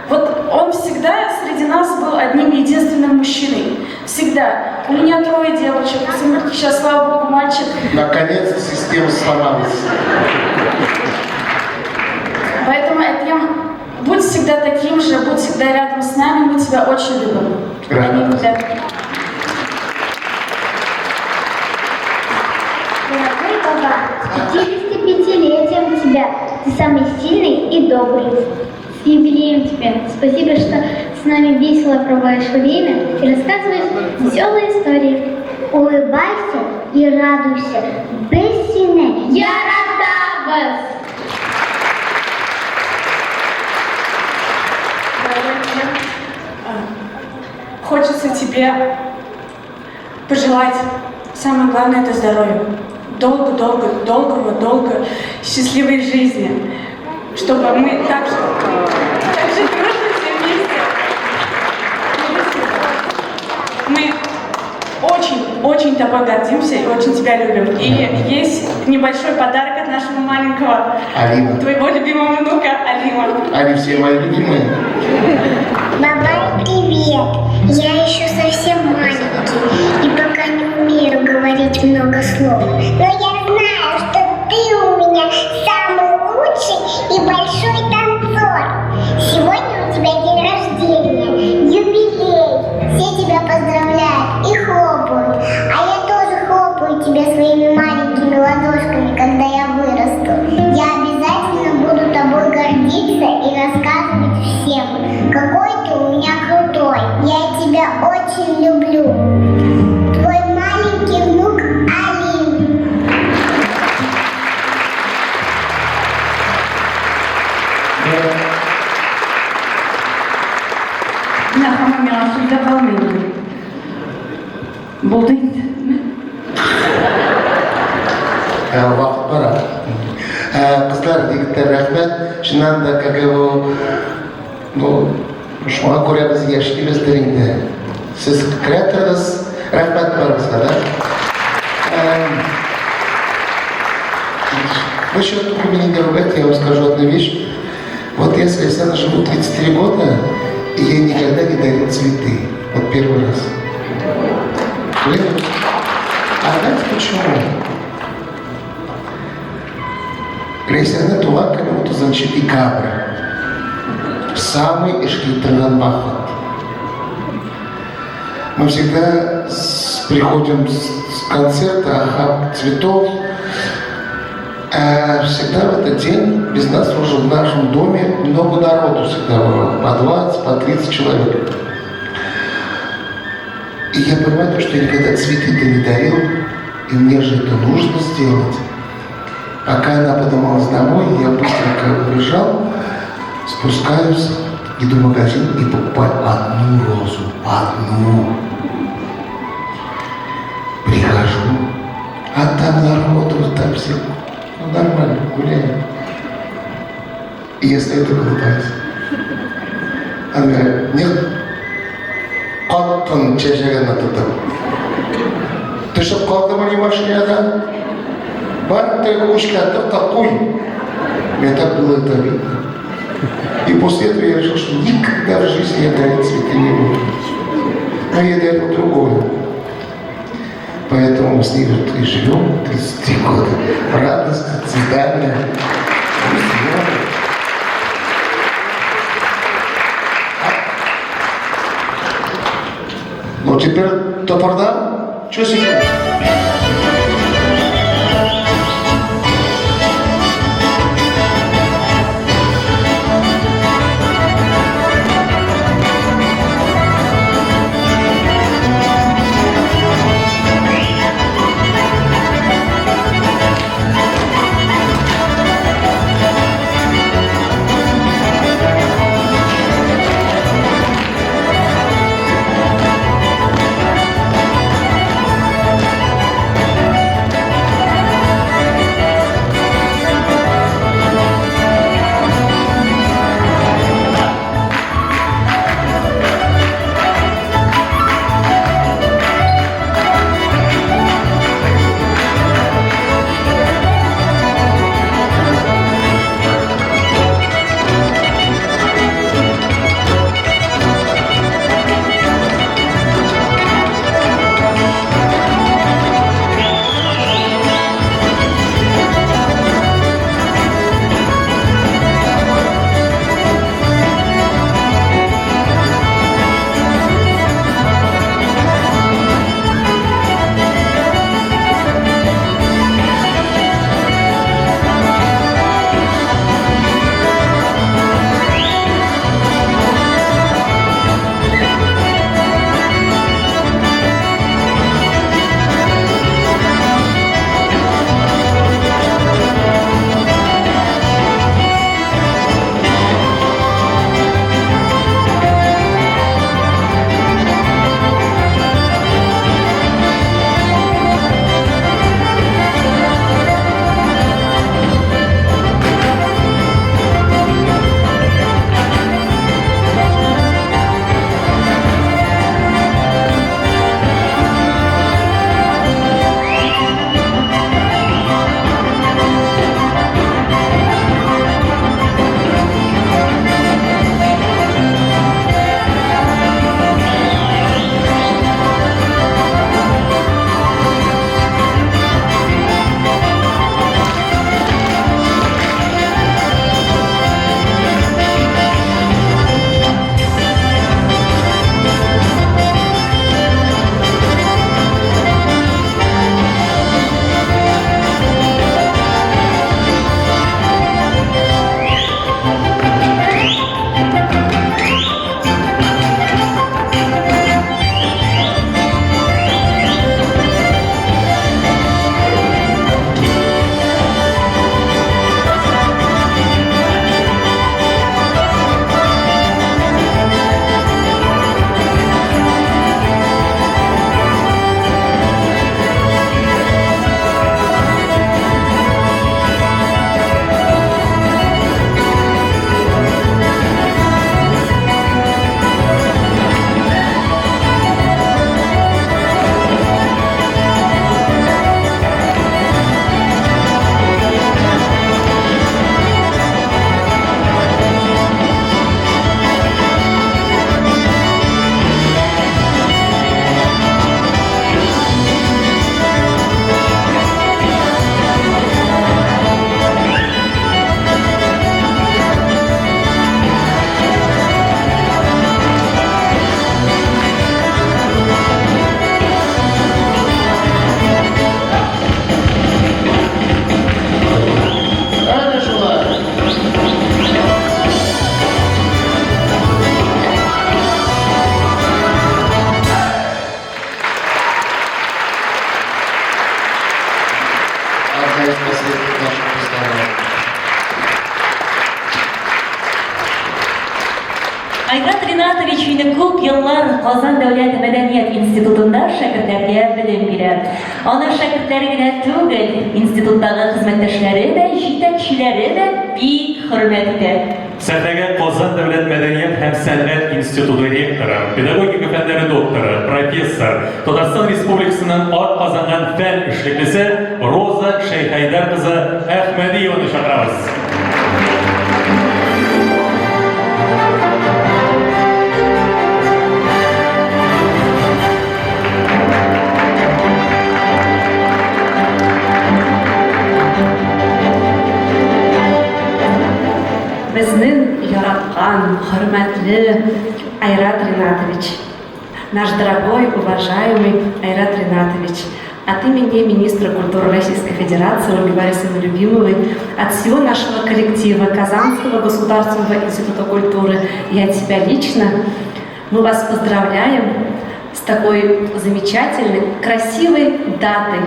Вот он всегда среди нас был одним единственным мужчиной. Всегда. У меня 3 девочек, у Симбельки сейчас, слава богу, мальчик. Наконец-то система сломалась. Поэтому, Этьем, будь всегда таким же, будь всегда рядом с нами, мы тебя очень любим. Рада. Дорогой папа, с 55-летием тебя. Ты самый сильный и добрый. С юбилеем тебя. Спасибо, что с нами весело проводишь время и рассказываешь веселые истории. Улыбайся и радуйся. Бессине. Я рада вас! Хочется тебе пожелать, самое главное, это здоровье. Долго счастливой жизни. Чтобы мы так же дружно все вместе. Мы очень тобой гордимся и очень тебя любим. И есть небольшой подарок от нашего маленького, Алима. твоего любимого внука Алима. Они все мои любимые. Бабай, привет! Я еще совсем маленький и пока не умею говорить много слов. Но я знаю, что ты у меня самый лучший и большой танцор. Сегодня у тебя день рождения, юбилей. Все тебя поздравляют и хлопают. А я тоже хлопаю тебя своими маленькими ладошками, когда я вырасту. Я обязательно буду тобой гордиться и рассказывать всем, какой ты у меня крутой. Я тебя очень люблю. Твой маленький внук Алим. Нахама миңа сүздә калмый. Булды инде. Вақыт бара. Қыздар, егіттер, рәхмәт. Шыннан да, как его, шуңа күрә біз яшьлебездер инде. Сіз креаторыз, рәхмәт барыңызға, да? Вы сейчас только меня не ругайте, я вам скажу одну вещь. Вот я с Александром живу 33 года, и я никогда не дарил цветы. Вот первый раз. Клянусь. А знаете почему? Александр тула кому-то значит и кабра. В самый эшкильтерган бахот. Мы всегда приходим с концерта «Ахаб цветов». Всегда в этот день без нас уже в нашем доме много народу всегда было. По 20, по 30 человек. И я понимаю, что я никогда цветы-то не дарил, и мне же это нужно сделать. Пока она подумалась домой, я быстренько убежал, спускаюсь, иду в магазин и покупаю одну розу. Одну. Прихожу, а там народу, там все. Ну, нормально, гуляем. И я стою только улыбаюсь. Она говорит, нет, коттон чешеген атыдым. Түшіп қалды ма не машинадан? Бар, ты ушкатып такой. Мне так было это видно. И после этого я решил, что никогда в жизни я дарить цветы не буду. Но я дарил другое. Поэтому мы с ней вот и живем 33 года. Радостно, цветами. Ну теперь топорда? Что себе? Ильич'не күп еллар Казан дәүләт мәдәният институтында шәкертләргә белем бирә. Аны шәкертләре генә түгел, институттагы хезмәттәшләре дә, җитәкчеләре дә бик хөрмәт итә. Сәхнәгә Казан дәүләт мәдәният һәм сәнгать институты ректоры, педагогика фәннәре докторы, профессор, Татарстан Республикасының атказанган фән эшлеклесе Роза Шәйхәйдәр кызы Әхмәдиеваны чакырабыз. Безнең яраткан, хөрмәтле Айрат Ринатович, наш дорогой, уважаемый Айрат Ринатович, от имени министра культуры Российской Федерации Ольги Борисовны Любимовой, от всего нашего коллектива Казанского государственного института культуры и от себя лично, мы вас поздравляем с такой замечательной, красивой датой.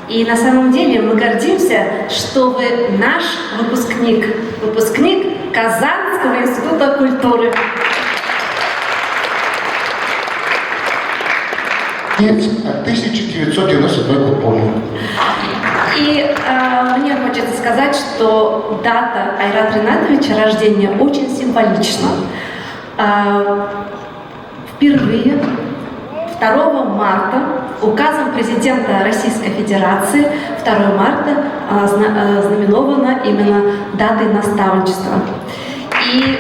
И на самом деле мы гордимся, что вы наш выпускник Казанского института культуры. Нет, 1992 год помню. И мне хочется сказать, что дата Айрата Ринатовича рождения очень символична. Впервые 2 марта указом президента Российской Федерации 2 марта знаменована именно датой наставничества. И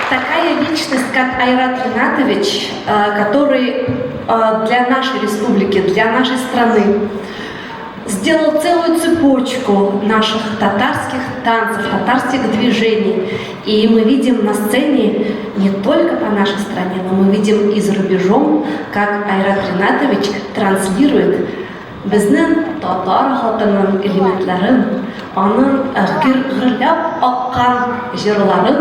такая личность, как Айрат Ринатович, который для нашей республики, для нашей страны сделал целую цепочку наших татарских танцев, татарских движений. И мы видим на сцене не только по нашей стране, но мы видим и за рубежом, как Айрат Ринатович транслирует безнең татар халкының элементларын, аның гөрләп аккан җырларын,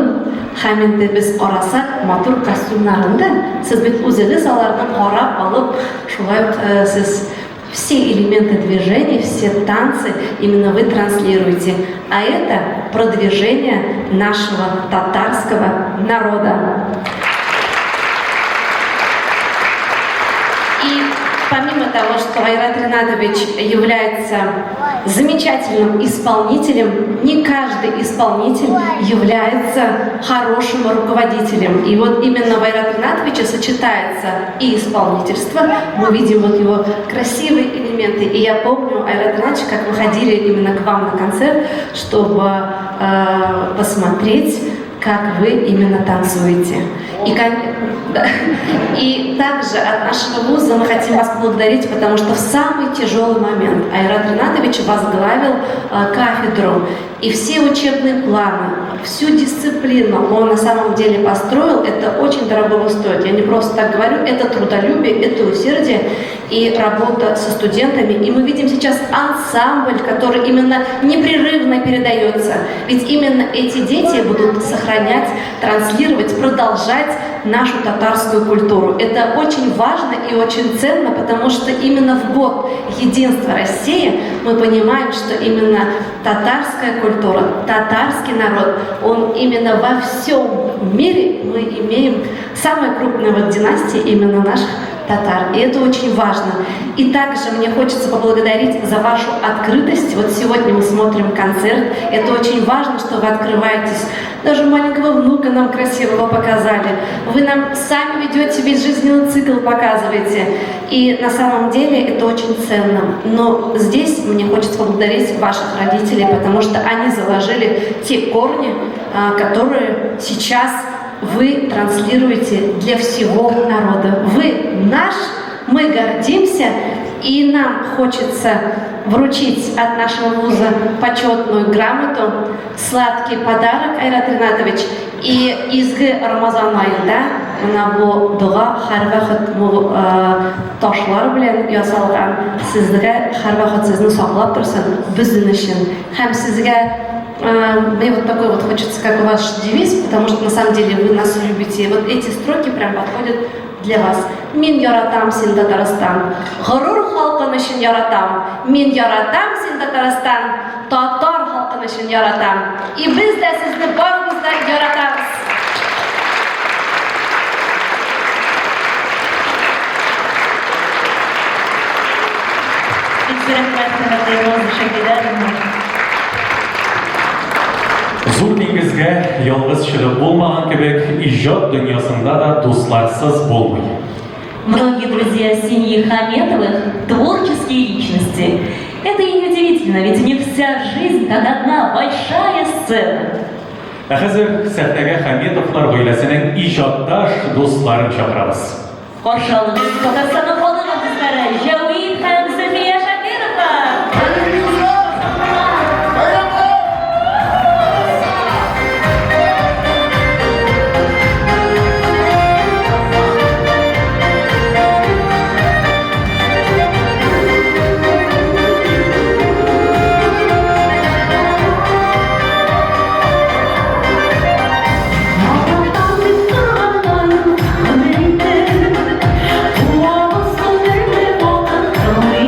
һәм инде без карасак матур костюмнарын да, сез бит үзегез аларны карап алып, шулай ук сез все элементы движения, все танцы именно вы транслируете. А это продвижение нашего татарского народа. И помимо того, что Айрат Ринатович является замечательным исполнителем, не каждый исполнитель является хорошим руководителем. И вот именно в Айрате Ринатовиче сочетается и исполнительство. Мы видим вот его красивые элементы. И я помню, Айрат Ринатович, как мы ходили именно к вам на концерт, чтобы посмотреть, как вы именно танцуете. И также от нашего вуза мы хотим вас поблагодарить, потому что в самый тяжелый момент Айрат Ринатович возглавил кафедру. И все учебные планы, всю дисциплину он на самом деле построил. Это очень дорого стоит. Я не просто так говорю, это трудолюбие, это усердие и работа со студентами. И мы видим сейчас ансамбль, который именно непрерывно передается. Ведь именно эти дети будут сохранять, транслировать, продолжать нашу татарскую культуру. Это очень важно и очень ценно, потому что именно в год единства России мы понимаем, что именно татарская культура, татарский народ, он именно во всем мире, мы имеем самые крупные вот династии именно наших татар. И это очень важно. И также мне хочется поблагодарить за вашу открытость. Вот сегодня мы смотрим концерт. Это очень важно, что вы открываетесь. Даже маленького внука нам красивого показали. Вы нам сами ведете весь жизненный цикл, показываете. И на самом деле это очень ценно. Но здесь мне хочется поблагодарить ваших родителей, потому что они заложили те корни, которые сейчас вы транслируете для всего народа. Вы наш, мы гордимся, и нам хочется вручить от нашего вуза почетную грамоту, сладкий подарок, Айрат Ринатович. И изге Рамазан айында мына бу дуга һәрвакыт ташлар белән ясалган, сезгә һәрвакыт сезне саклап торсын, безнең өчен. Һәм сезгә мне вот такой вот хочется, как ваш девиз, потому что на самом деле вы нас любите. Вот эти строки прям подходят для вас. Мин яратам син Татарстан, горур халкын өчен яратам. Мин яратам син Татарстан, татар халкын өчен яратам. И без дә сезне барыбыз да яратабыз. Роза Шәйхидәрова. Зур диңгезгә ялгыз чыгып булмаган кебек, иҗат дөньясында да дусларсыз булмый. Многие друзья семьи Хаметовых – творческие личности. Это и неудивительно, ведь у них вся жизнь как одна большая сцена. Ә хәзер сәхнәгә Хәмитовлар гаиләсенең иҗатташ дусларын чакырабыз. Каршы алыгыз Татарстанның халык артистлары Җәвид һәм Зөлфия Шакирова. Ой,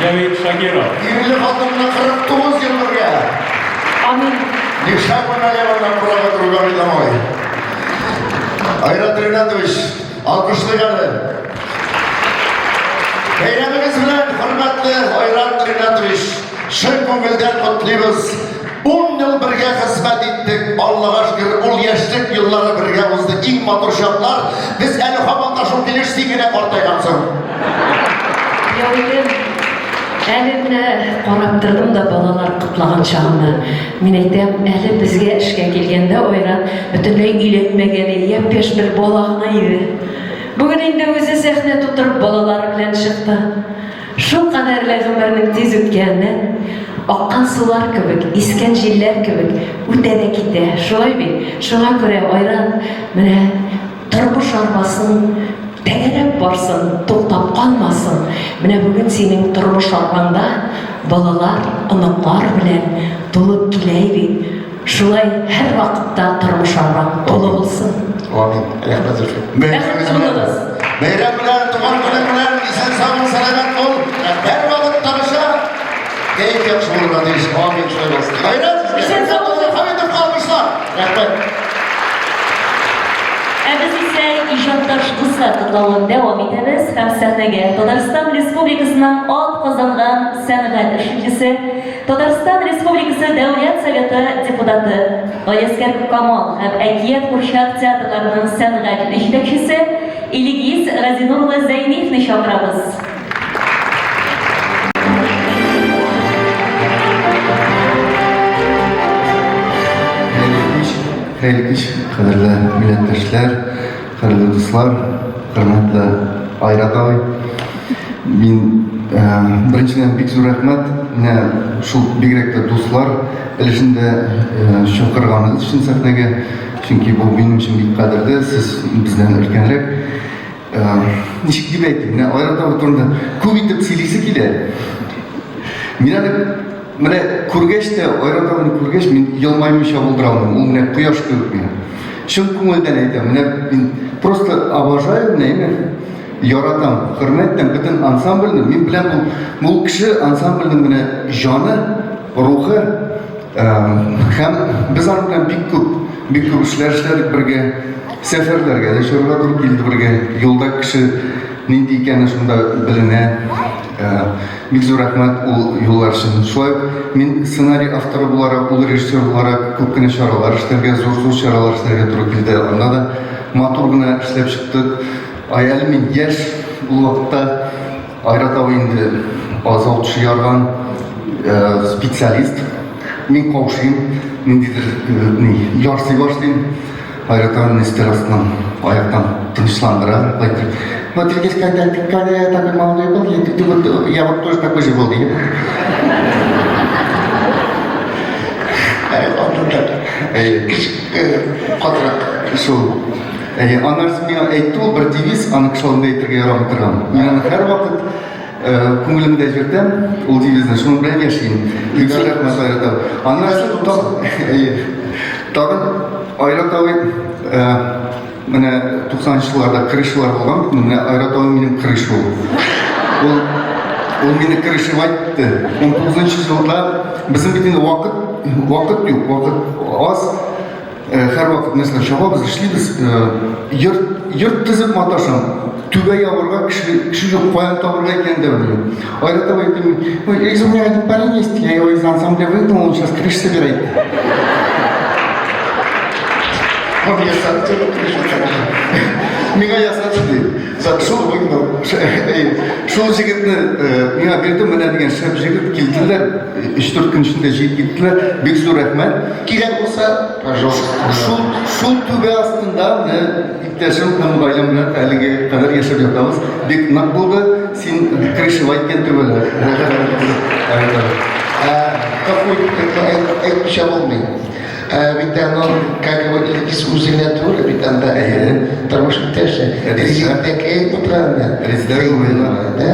Җавид Шакиров. Ивле хатынны 49 ел бергә. Амин. Нишапына левана права другой домой. Айрат Ринатович, алкышлыганы. Бәйрәмегез белән, хөрмәтле Айрат Ринатович, шын күңелдән котлыйбыз. 10 ел бергә хезмәт иттек. Аллага шөкер, ул яшьлек еллары бергә узды. Иң матур чаклар. Без әле һаман да шул килеш генә картайгансың. Яуидем, әле менә карап тордым да балалар кытлаган чагымны. Мин әйтәм, әле безгә эшкә килгәндә Айрат бөтенләй өйләнмәгән, япь-яшь бер бала гына иде. Бүген инде үзе сәхнә тутырып балалары белән чыкты. Шул кадәрле гомернең тиз үткәнен, аккан сулар кебек, искән җилләр кебек үтә дә китә. Шулай бит. Шуңа күрә Айрат менә тормыш арбасын тәгәрәп барсын, туктап калмасын. Менә бүген синең тормыш арбаңда балалар, оныклар белән тулып килә бит. Шулай һәр вакытта тормыш арбаң тулы булсын. Амин. Рәхмәт зур. Бәйрәмегез белән. Бәйрәм белән, туган көн белән, исән сау сәламәт бул. Һәр вакыт табыша. Кәйф яхшы булырга тиеш. Амин шулай булсын. Гайрат, исән сау Хәмитов калмышлар. Рәхмәт. Biz ise ijoddosh qissa tanlovini davom etamiz. Ham sahnaga Tatariston Respublikasining ot qozongan san'at ishchisi, Tatariston Respublikasi Davlat Soveti deputati, G'oyaskar Kamol ham Aykiyat Qurshaq teatrlarining san'at ishtirokchisi Ilgiz G'azinurova Zayniyevni chaqiramiz. Hayırlı iş, kaderli milletleşler, kaderli dostlar, hürmetli Ayrat ağabey. Мен біріншіден бик зур рахмет міне шул бигрәк тә дуслар өлешендә шакырганыз өчен сәхнәгә, чөнки бу минем өчен бик кадерле, сез бездән өлкәнрәк. Ничек дип әйтим, менә Айрат ağabey турында күп итеп сөйлисе килә. Мин аны менә күргәч тә, Айрат ağabeyni күргәч, мин елмаймыйча булдыра алмыйм. Ул менә кояш кебек миңа. Шул күңелдән әйтәм, менә мин просто обожаю менә яратам, хөрмәттәм бөтен ансамбльне. Мин белән бу кеше ансамбльнең менә җаны, рухы һәм без аны белән бик күп эшләр эшләдек бергә, сәфәрләргә дә чыгарга туры килде бергә. Юлда кеше нинди икәнен шунда беленә. Бик зур рәхмәт ул юллар өчен. Шулай мин сценарий авторы буларак, ул режиссер буларак күп кенә чаралар эшләргә, зур чаралар эшләргә туры килде. Анда да матур гына эшләп чыктык. Әле мин яшь ул вакытта Айрат ağabey инде азат чыгарган специалист. Мин каушыйм, ниндидер ярсый башлыйм. Айрат ağabey стел астынан аяктан тынычландыра, айтыр. Вот видишь, когда я такой молодой был, я вот тоже такой же был. Шул. Анарсы миңа әйтте ул бер девиз, аны кышалында әйтергә ярамый торган. Мин аны һәр вакыт күңелемдә җирдәм, ул девизны, шуның белән яшим. Бик зур рәхмәт Айрат ağabey. Аннары тагын Айрат ağabey менә 90-нчы елларда крышалар булган, менә Айрат ağabey минем крыша ул. Ул мине крышып айтты. 19-нчы елда безнең бит инде вакыт юк, вакыт аз. Һәр вакыт нәрсәләр чабабыз, эшлибез. Йорт тезеп маташам. Түбә ябырга кеше юк, каян табырга икән дә белмим. Айрат ağabey әйтте, ой, из меня один парень есть, я его из ансамбля выгнал, он сейчас крыш собирает. Миңа ясады. Шул җегетне миңа бирде, менә дигән шәп җегет килделәр, 3-4 көн эчендә җыеп киттеләр. Бик зур рәхмәт. Кирәк булса, пожалуйста. Шул түбә астында менә иптәшем һәм гаиләм белән әлегә кадәр яшәп ятабыз. Бик нык булды. Син крыша әйткән түбәләр. Какой әйтмичә булмый. Ведь оно, как его искусственная натура, ведь там, да, тормош иптәше. Резидентке, ну, правильно. Резидент, да?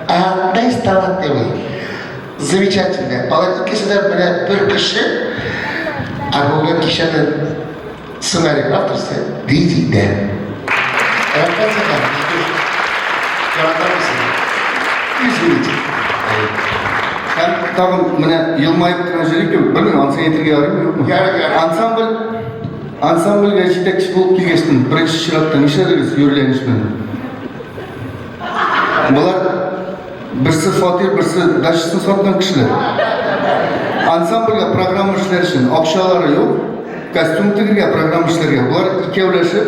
А дай талантливый. Замечательно. Палатин кешелер менә бер кеше, а булган кешенең сценарий авторсы Дидиде. Яратамсың. Извините. Hem tağım mene yılmayıp tıran jürik yok. Bilmiyorum, ansan yetirge arayım yok mu? Ансамбльге жетекші болып келгештін бірінші ширатта неше дегіз үйірленішпен. Бұлар бірсі фатир, бірсі дашысын сатқан кішілер. Ансамбльге программа ішілер үшін ақшалары жоқ, костюм тігірге программа ішілерге. Бұлар икеулешіп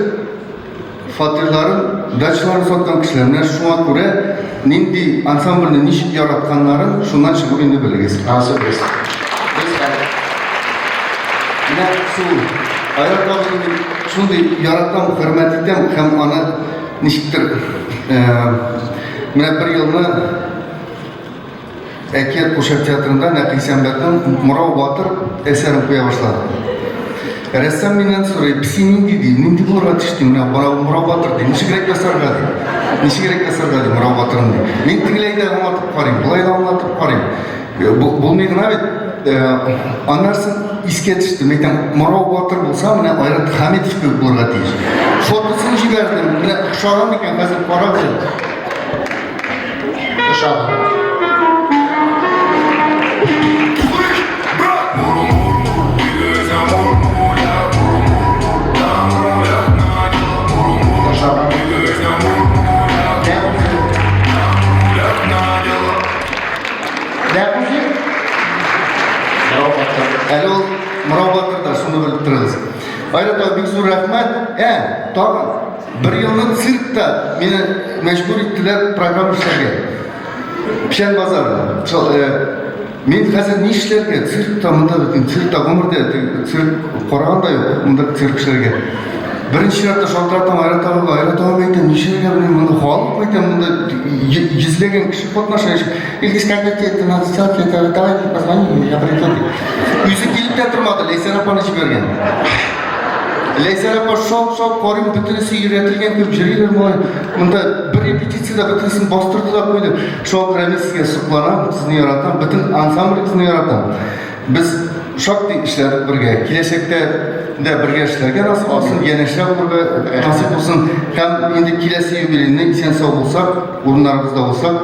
фатирларын, дачыларын сатқан кішілер. Мен шуңа көре, ненде ансамбльні нешік яратқанларын шунан шығып енді білігіз. Мен сұлу. Айрат абзымын шундай яратам, хөрмәт итәм һәм аны ничектер менә бер елны Әкият Кушак театрында Нәкисәмбәтнең Морау Батыр әсәрен куя башлады. Рәссам миннән сорый, "Пси нинди булырга тиешти? Менә Морау Батыр ди, ничегрәк ясарга ди? Ничегрәк ясарга ди Морау Батырны?" Мин тегеләй дә аңлатып карыйм, булай да аңлатып карыйм. Булмый гына бит. Аннарсын иске түшті. Мен Морау Батыр болса, міне Айрат Хамитов көп болырға тиіс. Фотосын жібердім. Міне ұшаған екен, қазір қарап жүр. Ұшаған. Әлі ол Морау Батырда, шуны біліп тұрыңыз. Айрат ау, бик зор рахмат. Тағын, бір елні циркта мені мәжбүр еттілер программа ішлерге. Пішен базарда. Мен қазір не ішлерге? Циркта, мұнда бітін, циркта ғұмырда, цирк қорағанда yok, мұнда цирк ішлерге. Бірінші ратта шалтыратам Айрат ауға, Айрат ауға айтам, нешерге білем, мұнда халық айтам, мұнда езлеген кіші потнашайшы. Ильгиз, как это надо сделать, это давай позвони, я приду. Үйсі келіп те тұрмады, Лейсен апаны жіберген. Лейсен апа шоп, қорым бітірісі үйретілген көп жүрелер мой. Мұнда бір репетицияда бітірісін бастырды да қойды. Шоқ рәміз сізге сұқланам, сізні яратам, бүтін ансамбль сізні яратам. Біз шоқты ішлер бірге, келешекте де бірге ішлерге насып болсын, енешек бірге насып болсын. Һәм енді келесі юбилейіне исен сау болсақ, орындарымызда болсақ,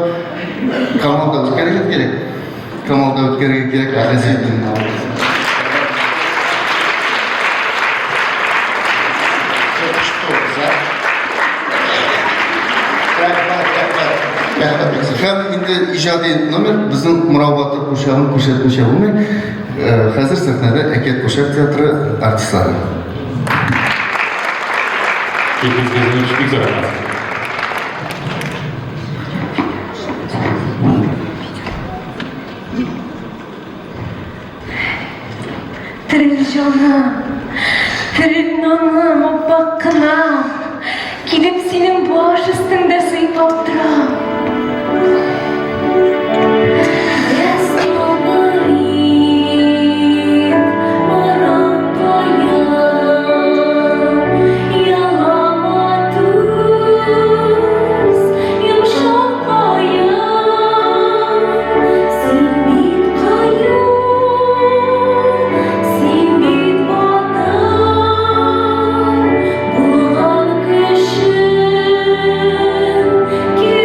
Камалда өткерге керек. Камалда өткерге керек, әзілдің. Һәм инде ижади номер біздің Морау Батыр Кушағын көрсетмеше болмай, қазір сахнада Әкият Кушак театры артистлары. Феринанам, опаққынам, келіп сенің баш үстіңді сыйпап тұрам. Give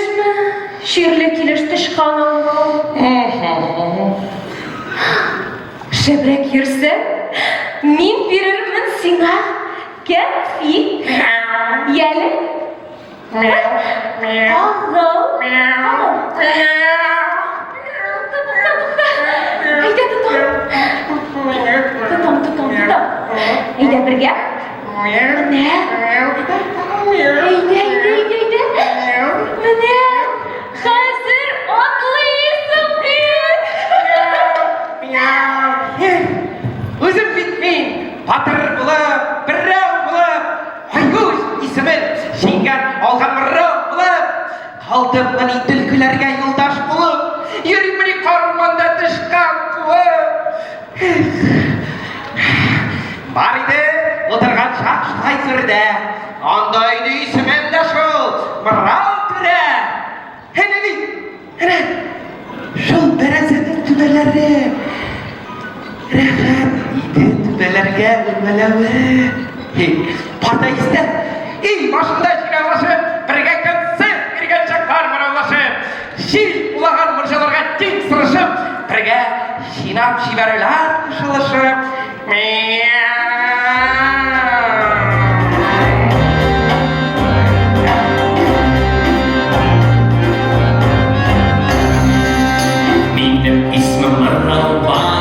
Килешме? Şiirle kileş tışkanım. Şebrek yürse, min birirmin sina. Ketfi. Yeli. Ağzı. Haydi tutam. Haydi birge. Ne? Haydi. Ne? Hazır atlayısın Özüm bitmeyin. Batır bulup, birrav bulup, Hayguz ismin Şengen algan birrav bulup, kaldım mani tülkülerge yoldaş bulup, yürümini karmanda tışkan bulup. Var idi, oturgan şak taysırda, andaydı ismin de şul, birrav türe. Hene, şul berezetin tübeleri. Rehat ide tübelerge ülmelevi. Parda iste. Başında şiravlaşı, birge kınsın, birge çakar mıravlaşı. Şil ulağan mırşalarga tik sırışıp, birge şinap şivereler kuşalaşıp. Benim ismim Mırralbay.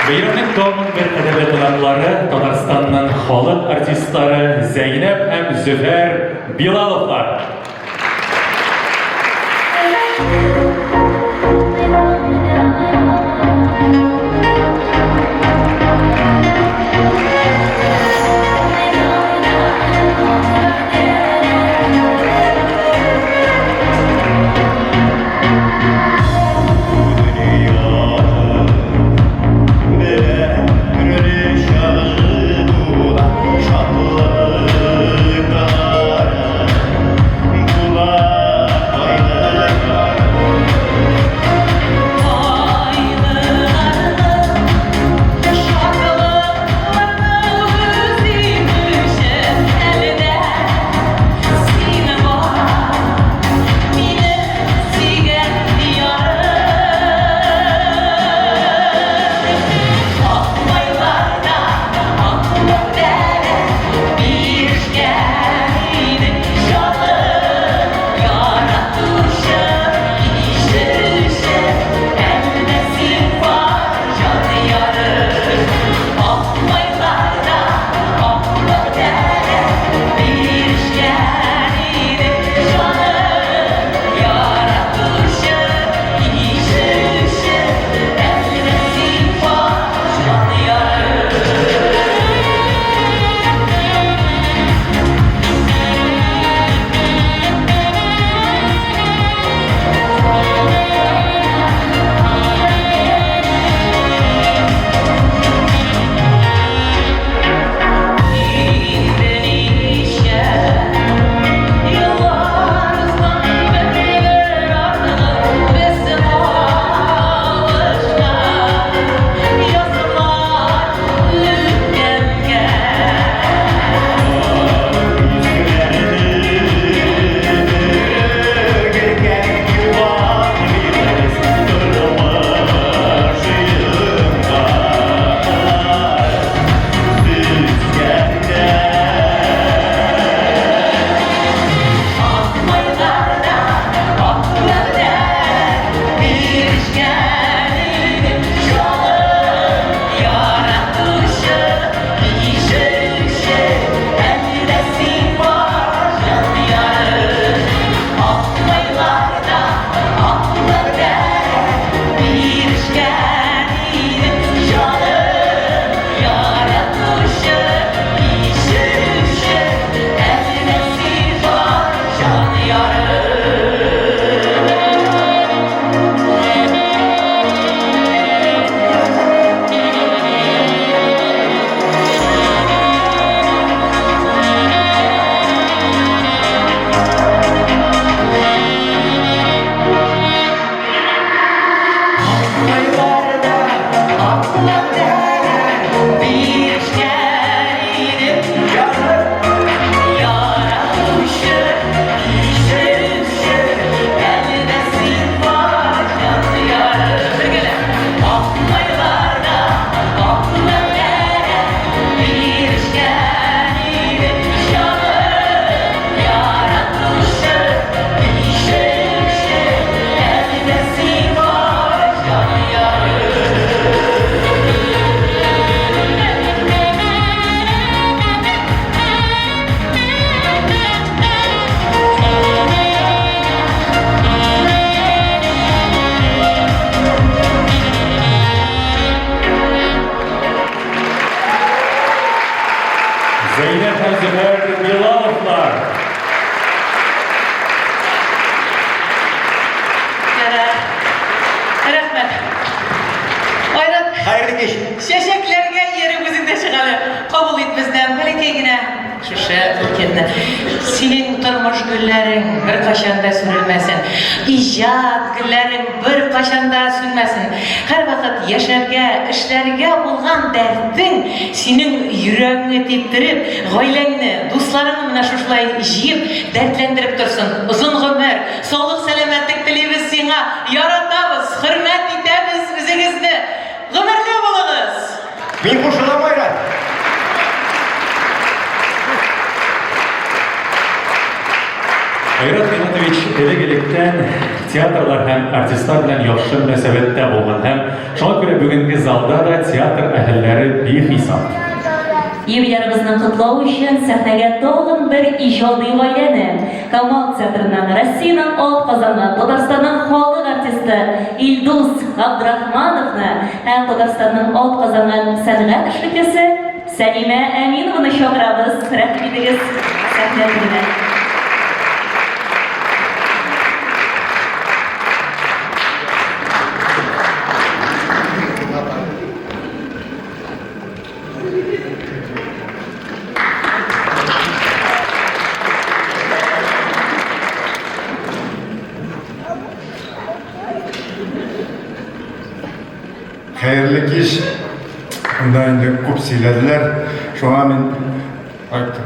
Бәйрәмнең тагын бер әдәбият талантлары Татарстанның халык артистлары Зәйнәп һәм Зөфәр Билаловлар. Ömer Bilalovlar. Рәхмәт. Айрат. Hayırlı geç. Чәчәкләргә йөребезеңдә чыгалы. Кабул ит бездән бәләкәй генә. Шушы өлкәнне. Синең тормыш гөлләрең бер кашан да сүрелмәсен. Иҗат гөлләрең бер кашан да сүнмәсен. Һәрвакыт яшәргә, эшләргә булган дәртең синең йөрәгеңне типтереп, гаиләңне, дусларыңны менә шушылай җыеп, дәртләндереп торсын. Озын гомер, саулык, сәламәтлек телибез сиңа. Яратабыз, хөрмәт итәбез үзегезне. Гомерле булыгыз. Мин кушылам Айрат. Айрат Ринатович элек-электән театрлар һәм артистлар белән яхшы мөнәсәбәттә булган һәм шуңа күрә бүгенге залда да театр әһелләре бихисап. Юбилярыбызны котлау өчен сәхнәгә тагын бер иҗади гаиләне, Камал театрынан Россиянең атказанган Татарстанның халык артисты Илдус Абдрахмановны һәм Татарстанның атказанган сәнгать эшлеклесе Сәлимә Әминованы чакырабыз. Рәхмәт итегез сәхнә төбенә. Hayırlı kеш. Bunda indi көп сөйләделәр. Шуңа мин айттым.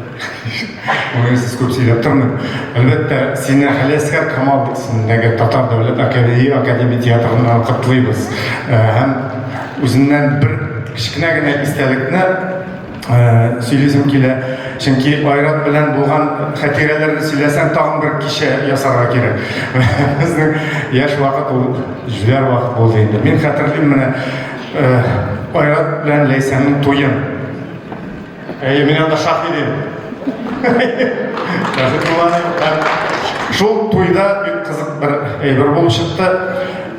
Оны сез көп сөйләп тормыйм. Әлбәттә, сине Хәләскәр Камал исемендәге Татар дәүләт академия театрыннан котлыйбыз. Һәм үзеннән бер кечкенә генә истәлекне сөйләсем килә. Чөнки Айрат белән булган хатирәләрне сөйләсәң, тагын бер кичә ясарга кирәк. Безнең яшь вакыт ул җүләр вакыт булды инде. Мин хәтерлим менә Айрат белән Ләйсәннең туен. Мин анда шаһит идем. Шул туйда бик кызык бер әйбер булып чыкты.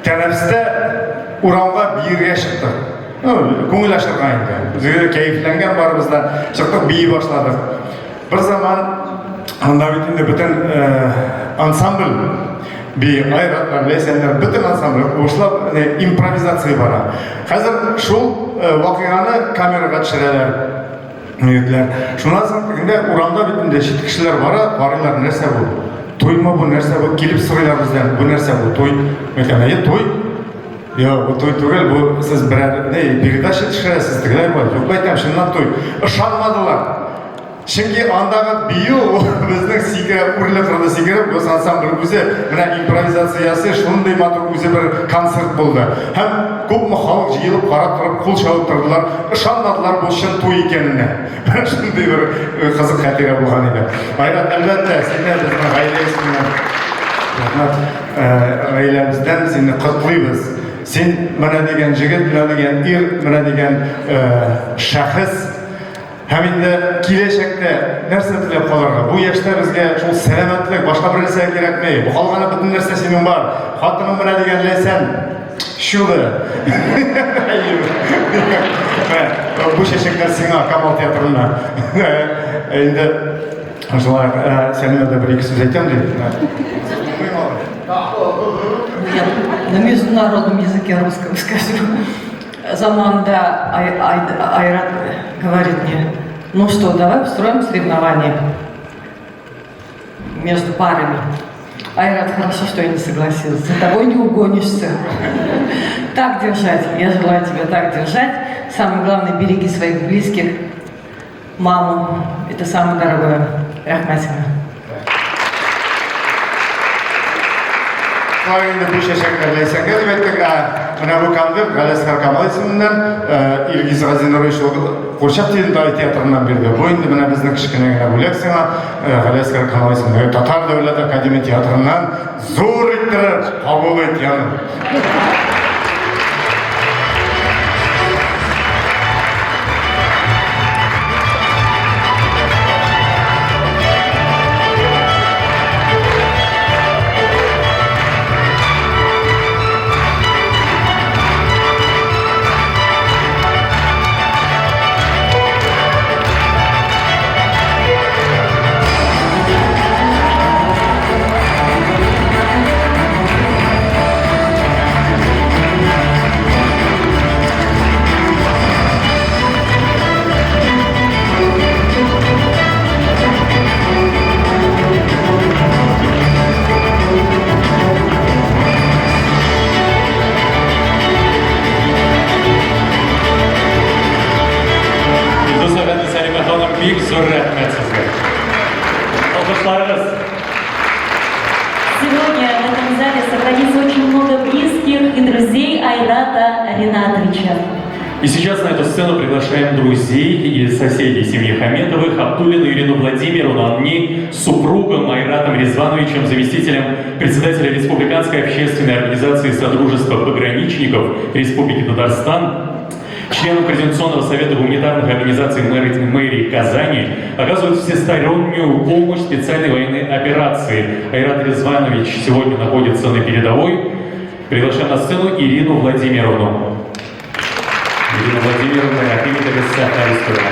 Тәнәфестә урамга биергә чыкты. Күңел ачырга инде. Үзегә кәефләнгән барыбызда чыктык, бии башладык. Бер заман анда бит инде бөтен ансамбль Айратлар, Ләйсәннәр, бөтен ансамбль бушлап импровизация бара. Хәзер шул вакыйганы камерага төшерәләр. Шуннан соң урамда бит инде чит кешеләр бара, карыйлар, нәрсә бу? Туймы бу, нәрсә бу? Килеп сорыйлар бездән, бу нәрсә бу? Туй. Мәкәнә, туй. Yok, bu toy түгел, bu siz передача төшерәсез, тегеләр бар. Юк, әйтәм, шуннан туй. Ышанмадылар. Чөнки андагы бию безнең сикереп, үрле-кырлы сикереп, бу ансамбль үзе менә импровизациясы, шундый матур үзе бер концерт булды. Һәм күпме халык җыелып карап торып, кул чабып тордылар. Ышанмадылар бу чын туй икәненә. Шундый бер кызык хатирә булган иде. Айрат, әлбәттә, сине безнең гаилә исеменнән, гаиләбездән сине котлыйбыз. Син менә дигән җегет, менә дигән ир, менә дигән шәхес һәм инде киләчәктә нәрсә теләп калырга? Бу яшьтә безгә шул сәламәтлек, башка бер нәрсә кирәкми. Бу калганы бөтен нәрсә синең бар. Хатының менә дигән Ләйсән шулы. Бу чәчәкләр сиңа Камал театрына. Инде шулай Сәлимә дә бер-ике сүз әйтәм ди. Я на международном языке русском скажу. Заманда Айрат говорит мне, ну что, давай устроим соревнование между парами. Айрат, хорошо, что я не согласилась. За тобой не угонишься. Так держать. Я желаю тебе так держать. Самое главное, береги своих близких. Маму. Это самое дорогое. Рахматина. Endi bu şeşekler Leysen'e elbette bana bu kandır Galeskar Kamal isminden İlgiz Gazinoviç Kurşak Tiyatro'ndan bir de bu indi bana bizden kişikine bu leksiyona Galeskar Kamal isminden Tatar Devlet Akademi Tiyatro'ndan zor ettirir kabul et yanı. Сегодня в этом зале сохранится очень много близких и друзей Айрата Ринатовича. И сейчас на эту сцену приглашаем друзей и соседей семьи Хаметовых, Абдуллину Ирину Владимировну, они с супругом Айратом Резвановичем, заместителем председателя Республиканской общественной организации Содружества пограничников Республики Татарстан, членом Координационного совета гуманитарных организаций мэрии Казани, оказывают всестороннюю помощь специальной военной операции. Айрат Резванович сегодня находится на передовой. Приглашаем на сцену Ирину Владимировну. Ирина Владимировна, Акимита Виссахаристова.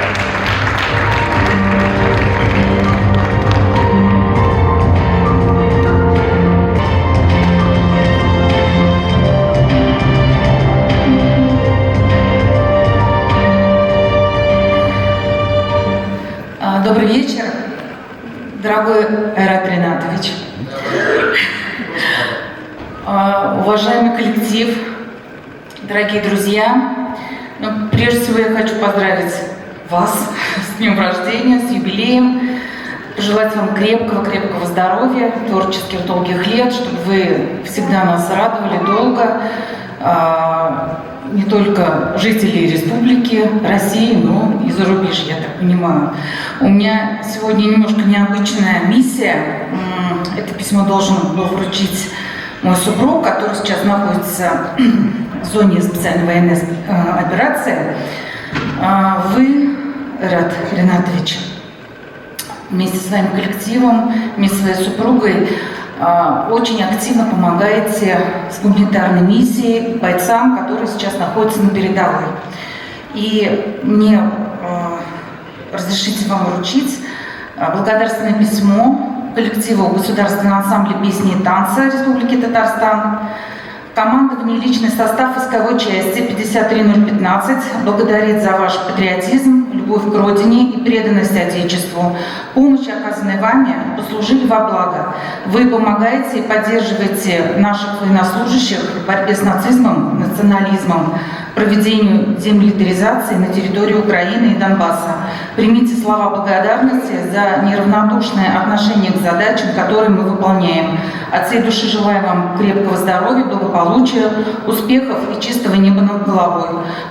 Добрый вечер, дорогой Айрат Ринатович. Уважаемый коллектив, дорогие друзья, прежде всего я хочу поздравить вас с днем рождения, с юбилеем, пожелать вам крепкого здоровья, творческих долгих лет, чтобы вы всегда нас радовали долго, не только жителей республики, России, но и зарубежья, я так понимаю. У меня сегодня немножко необычная миссия. Это письмо должен был вручить мой супруг, который сейчас находится в зоне специальной военной операции. Вы, Айрат Ринатович, вместе с своим коллективом, вместе со своей супругой очень активно помогаете с гуманитарной миссией бойцам, которые сейчас находятся на передовой. И мне разрешите вам вручить благодарственное письмо коллективу Государственного ансамбля песни и танца Республики Татарстан, командование и личный состав войсковой части 53015 благодарит за ваш патриотизм, любовь к родине и преданность Отечеству. Помощь, оказанная вами, послужили во благо. Вы помогаете и поддерживаете наших военнослужащих в борьбе с нацизмом, национализмом, проведению демилитаризации на территории Украины и Донбасса. Примите слова благодарности за неравнодушное отношение к задачам, которые мы выполняем. От всей души желаю вам крепкого здоровья, благополучия, успехов и чистого неба над головой.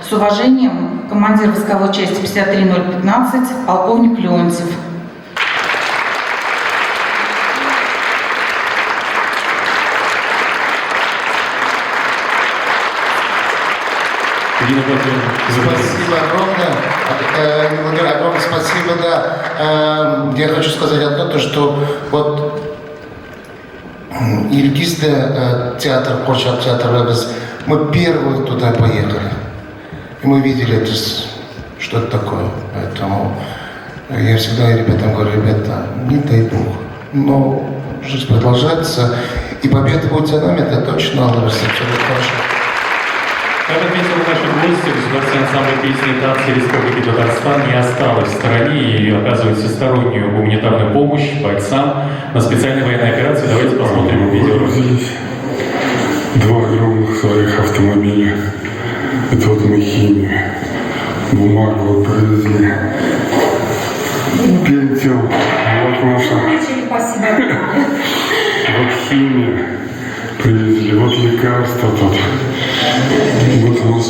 С уважением, командир войсковой части 53015, полковник Леонтьев. Спасибо огромное. Владимир, огромное спасибо. Да. Я хочу сказать одно, то, что вот Ильгизда театр, Корчак театр, мы первые туда поехали. И мы видели это, что это такое. Поэтому я всегда ребятам говорю, ребята, не дай Бог. Но жизнь продолжается. И победа будет за нами, это точно. Алла, все будет хорошо. Как отметил наши гости, Государственный ансамбль песни и танца Республики Татарстан не осталось в стороне и оказывает всестороннюю гуманитарную помощь бойцам на специальной военной операции. Давайте посмотрим видео. Два огромных своих автомобиля. Это вот мы химию, бумагу вот привезли. Пентил, вот наша. Вот химия привезли, вот лекарства тут. Вот у нас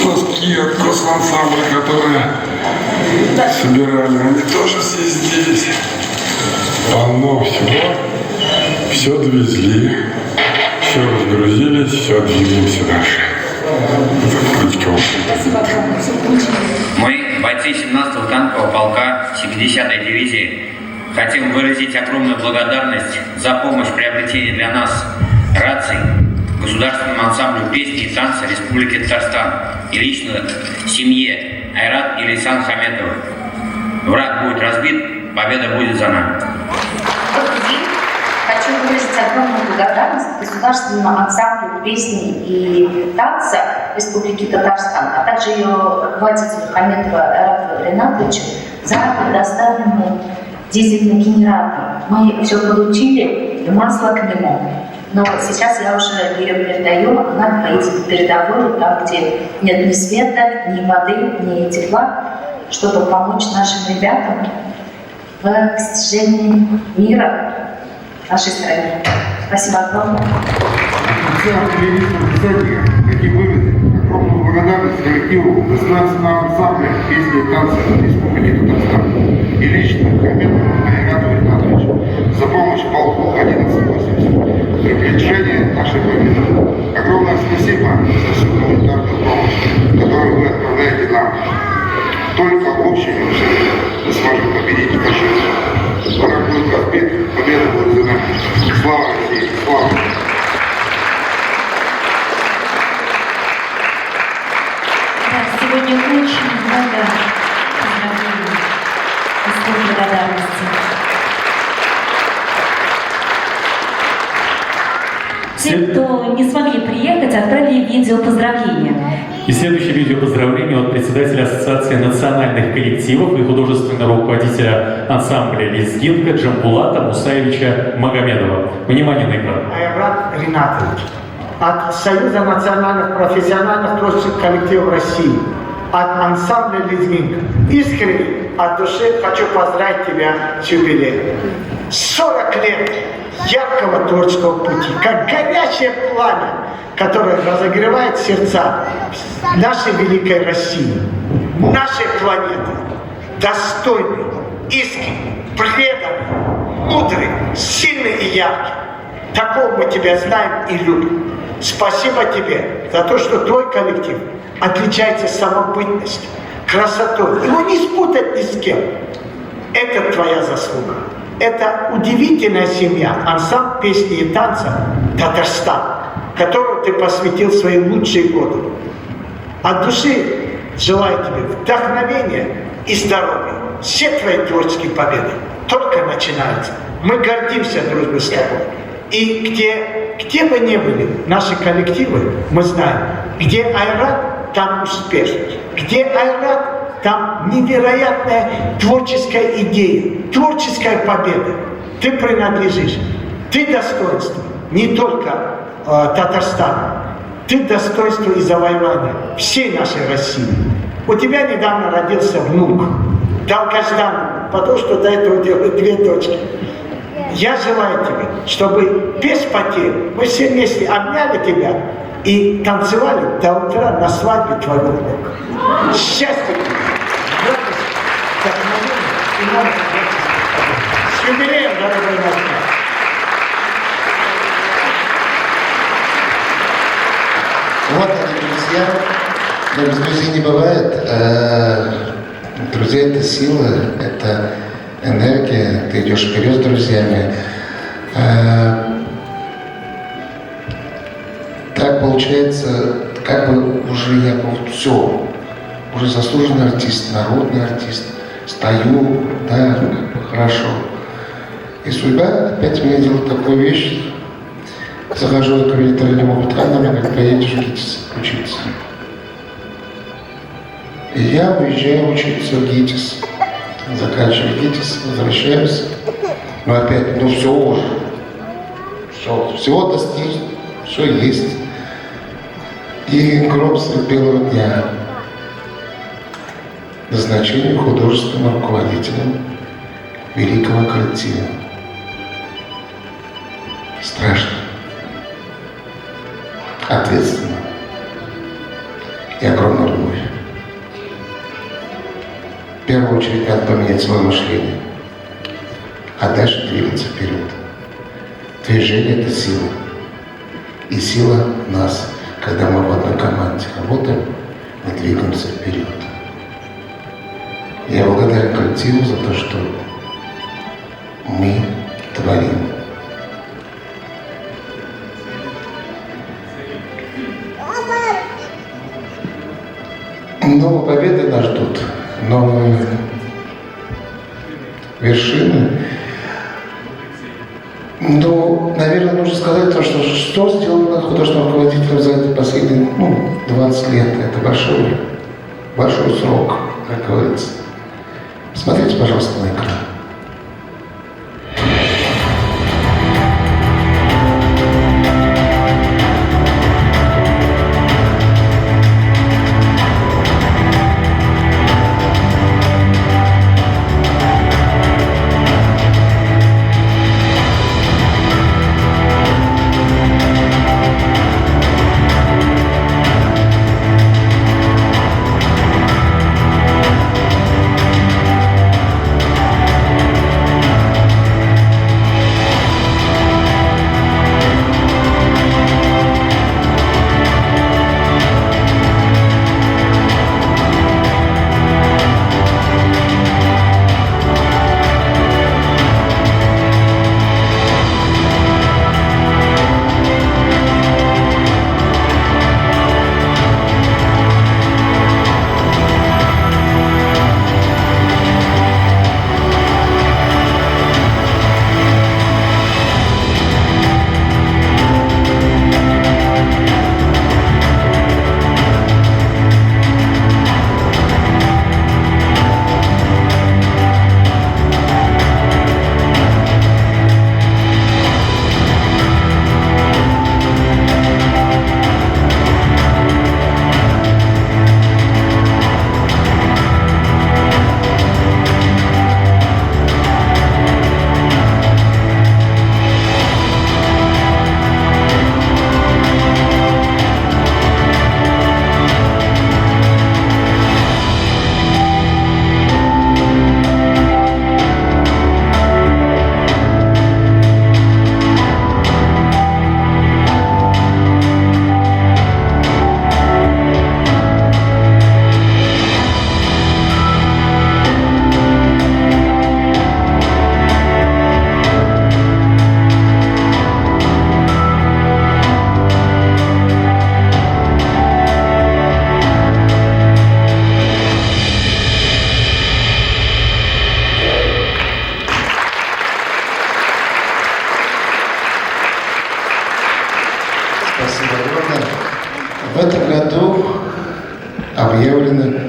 носки от Госансамбля, которые собирали, они тоже все здесь. Полно всего, все довезли, все разгрузились, все двигаемся дальше. Мы, бойцы 17-го танкового полка 70-й дивизии, хотим выразить огромную благодарность за помощь в приобретении для нас раций Государственному ансамблю песни и танца Республики Татарстан и лично семье Айрат и Лейсан Хаметовых. Враг будет разбит, победа будет за нами. Добрый день. Хочу выразить огромную благодарность Государственному ансамблю песни и танца Республики Татарстан, а также ее руководителю Хаметова Айрату Ринатовичу за предоставленный дизельный генератор. Мы все получили, и масло к нему. Но сейчас я уже ее передаю, она поедет в передовую, там, где нет ни света, ни воды, ни тепла, чтобы помочь нашим ребятам в достижении мира в нашей стране. Спасибо огромное. Такие выводы. Огромную благодарность коллективу государственного ансамбля песни и танца Республики Татарстан и лично Хамедову Айрату Ринатовичу за помощь полку 1180 при приближении нашей победы. Огромное спасибо за всю гуманитарную помощь, которую вы отправляете нам. Только общими усилиями мы сможем победить фашизм. Враг будет разбит, победа будет за нами. Слава России! Слава! Сегодня очень много поздравлений и слов благодарности. Те, кто не смогли приехать, отправили видео поздравления. И следующее видео поздравления от председателя Ассоциации национальных коллективов и художественного руководителя ансамбля «Лезгинка» Джамбулата Мусаевича Магомедова. Внимание на экран. Айрат Ринатович, от Союза национальных профессиональных творческих коллективов России, от ансамбля «Лезгинка». Искренне от души хочу поздравить тебя с юбилеем. 40 лет яркого творческого пути, как горячее пламя, которое разогревает сердца нашей великой России, нашей планеты, достойный, искренний, преданный, мудрый, сильный и яркий. Такого мы тебя знаем и любим. Спасибо тебе за то, что твой коллектив отличается самобытностью, красотой. Его не спутать ни с кем. Это твоя заслуга. Это удивительная семья, ансамбль песни и танца «Татарстан», которому ты посвятил свои лучшие годы. От души желаю тебе вдохновения и здоровья. Все твои творческие победы только начинаются. Мы гордимся дружбой с тобой. И где бы ни были наши коллективы, мы знаем, где Айрат, там успешность. Где Айрат, там невероятная творческая идея, творческая победа. Ты принадлежишь, ты достоинство не только Татарстана, ты достоинство и завоевание всей нашей России. У тебя недавно родился внук, долгожданный, потому что до этого делают 2 дочки. Я желаю тебе, чтобы без потерь мы все вместе обняли тебя и танцевали до утра на свадьбе твоего внука. Счастья тебе, радости, вдохновения и новых творческих. С юбилеем, дорогой наш! Вот они, друзья. Без друзей не бывает. Друзья — это сила, это энергия. Ты идешь вперед с друзьями. Так получается, как бы уже я был все, уже заслуженный артист, народный артист. Стою, да, как бы хорошо. И судьба опять меня делает такую вещь. Захожу, я говорю, это не могут, она мне говорит, поедешь в ГИТИС учиться. И я уезжаю учиться в ГИТИС. Заканчиваю ГИТИС, возвращаюсь. Но опять, все уже. Всего достиг, все есть. И гроб средь белого дня. Назначение художественным руководителем великого коллектива. Страшно. Ответственно. И огромная любовь. В первую очередь надо поменять свое мышление, а дальше двигаться вперед. Движение — это сила. И сила нас, когда мы в одной команде работаем, мы двигаемся вперед. Я благодарен коллективу за то, что мы творим. Новые победы нас ждут, новые вершины. Но, наверное, нужно сказать то, что сделано художественным руководителем за эти последние 20 лет. Это большой срок, как говорится. Смотрите, пожалуйста, на экран. года. В этом году объявлено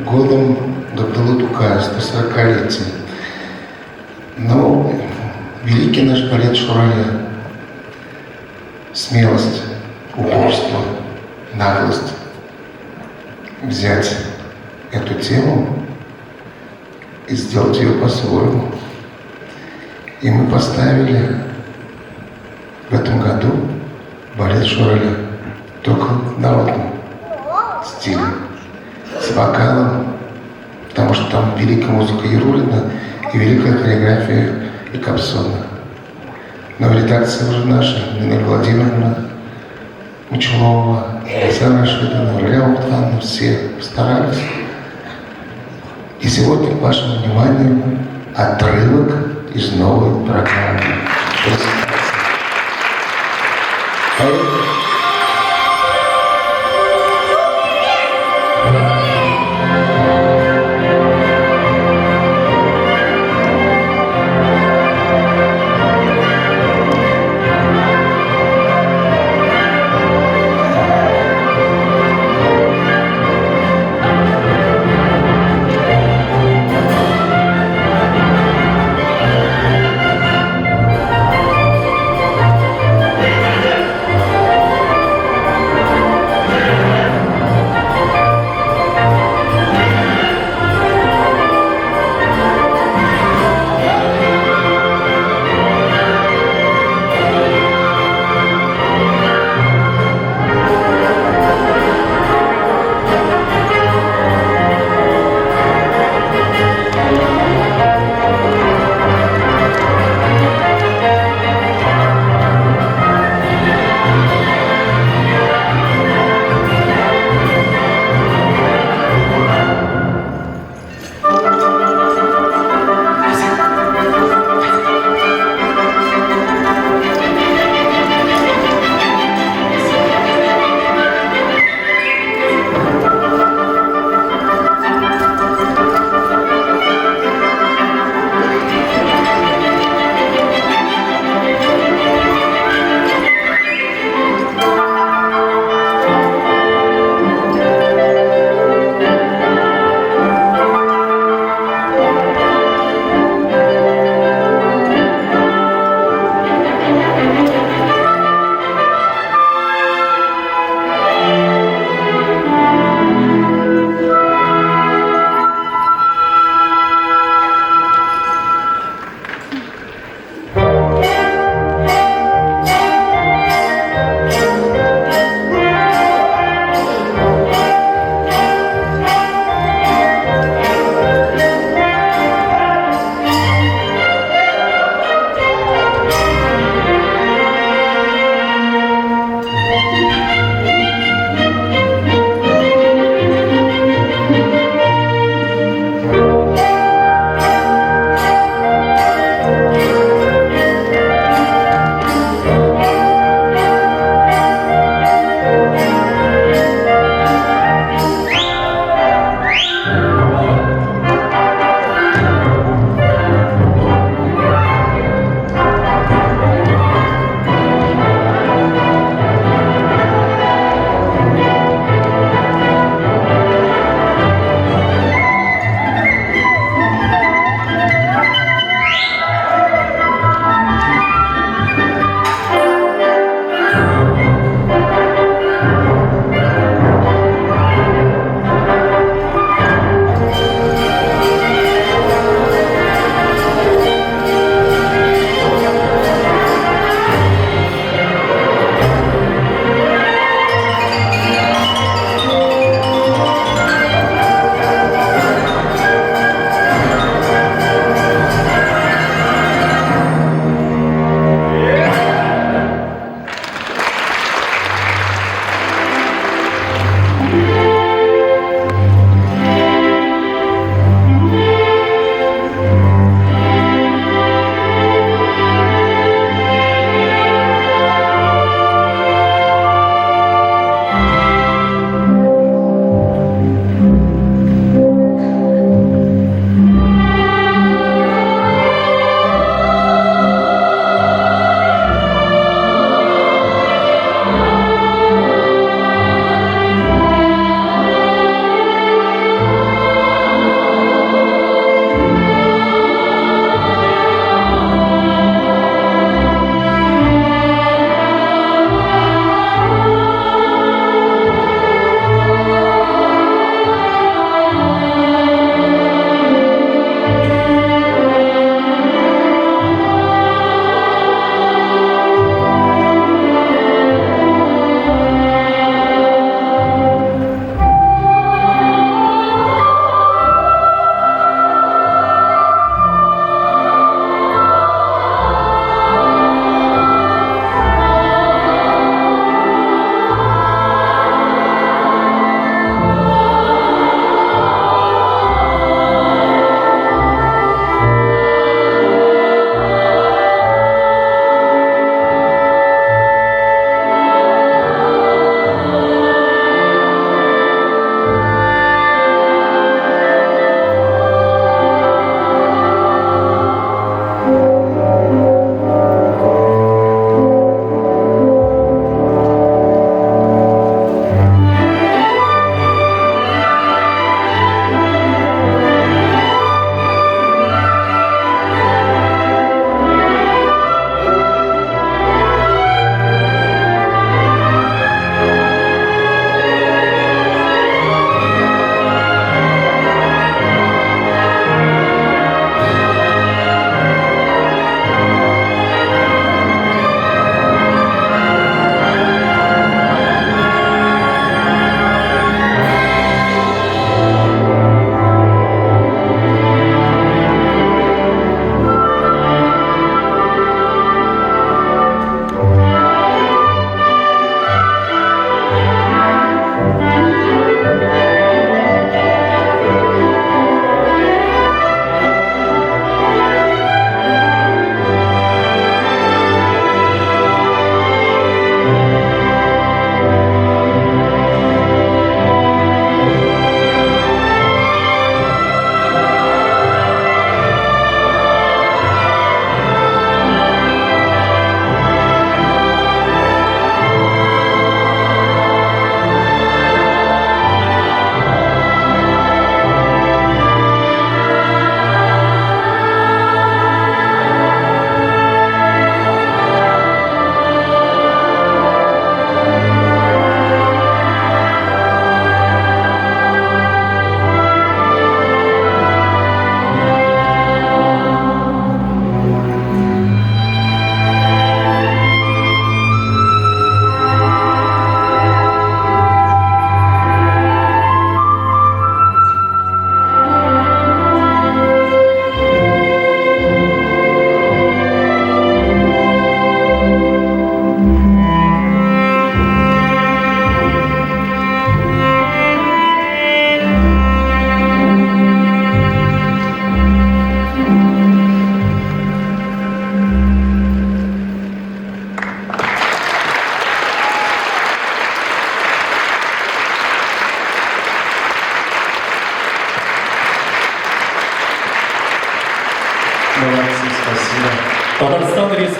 годом Габдуллы Тукая, 140-летие. Но великий наш балет Шураля, смелость, упорство, наглость взять эту тему и сделать ее по-своему. И мы поставили в этом году балет Шураля только в народном стиле, с вокалом, потому что там великая музыка Ярулина и великая хореография и Кобзона. Но в редакции уже наша, Нина Владимировна Мочулова, Александра Рашидовна, Илья Мухтанов, все старались. И сегодня к вашему вниманию отрывок из новой программы.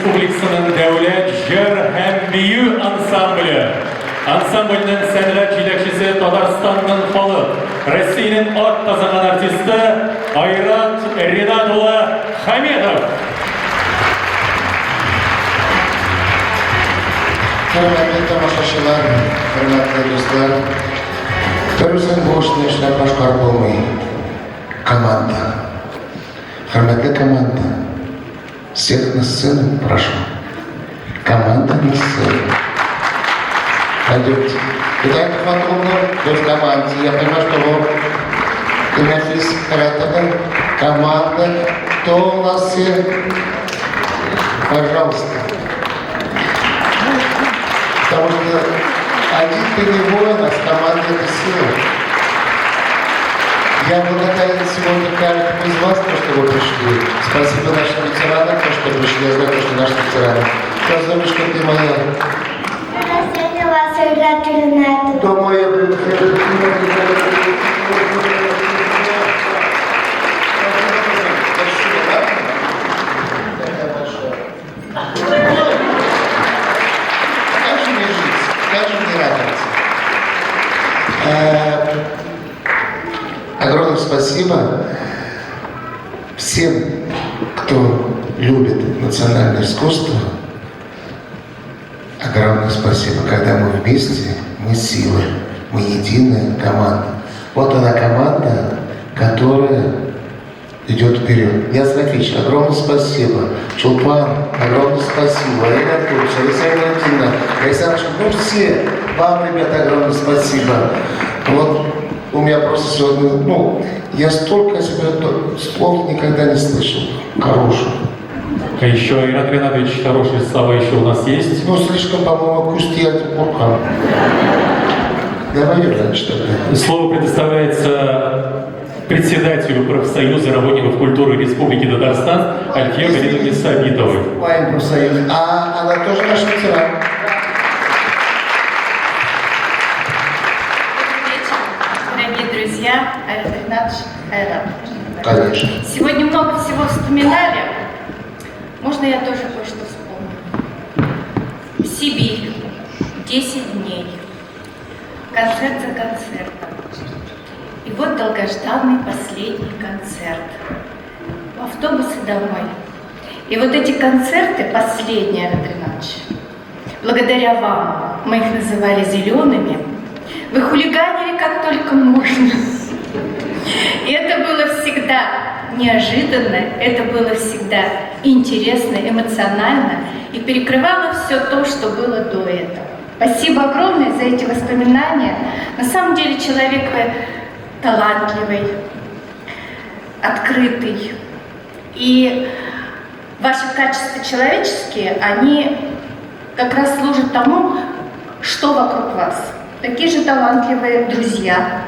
Республикасының дәүләт җыр һәм бию ансамбле. Ансамбльнең сәнгать җитәкчесе Татарстанның халык, Россиянең ат казанган артисты Айрат Ринат улы Хамедов. Hürmetli tamaşaçılar, hürmetli dostlar, Төрүсен бошны эшләп башкарып булмый. Команда. Хөрмәтле команда. Всех на сцену прошу. Команда на сцену. Пойдемте. Итак, Фатулна, вы в команде. Я понимаю, что вы Тимофей Харатовна, команда. Кто у нас все? Пожалуйста. Потому что один ты не воин, а с командой это сила. Я благодарен сегодня каждому из вас, то, что вы пришли. Спасибо нашим ветеранам, то, что пришли. Я знаю, что наши ветераны. Казалочка, ты моя. Это вас Айрат Ринат. То моя Огромное спасибо всем, кто любит национальное искусство. Огромное спасибо. Когда мы вместе, мы сила, мы единая команда. Вот она команда, которая идет вперед. Ясна Фич, огромное спасибо. Чулпан, огромное спасибо. Ирина Туч, Александра Валентиновна, Александр, ну все, вам, ребята, огромное спасибо. Вот у меня просто сегодня, я столько себе слов никогда не слышал. Хороших. А еще, Айрат Ринатович, хорошие слова еще у нас есть? Слишком, по-моему, кустья буркан. Давай раньше тогда. Слово предоставляется председателю профсоюза работников культуры Республики Татарстан Альфе Галиновне Сабитовой. А она тоже наш ветеран. Дорогие друзья, Айрат Ринатович, Айрат. Конечно. Сегодня много всего вспоминали. Можно я тоже кое-что вспомню? Сибирь. 10 дней. Концерт за концертом. И вот долгожданный последний концерт. В автобусе домой. И вот эти концерты последние, Айрат Ринатович, благодаря вам, мы их называли зелеными, вы хулиганили как только можно. И это было всегда неожиданно, это было всегда интересно, эмоционально и перекрывало все то, что было до этого. Спасибо огромное за эти воспоминания. На самом деле человек вы талантливый, открытый. И ваши качества человеческие, они как раз служат тому, что вокруг вас. Такие же талантливые друзья,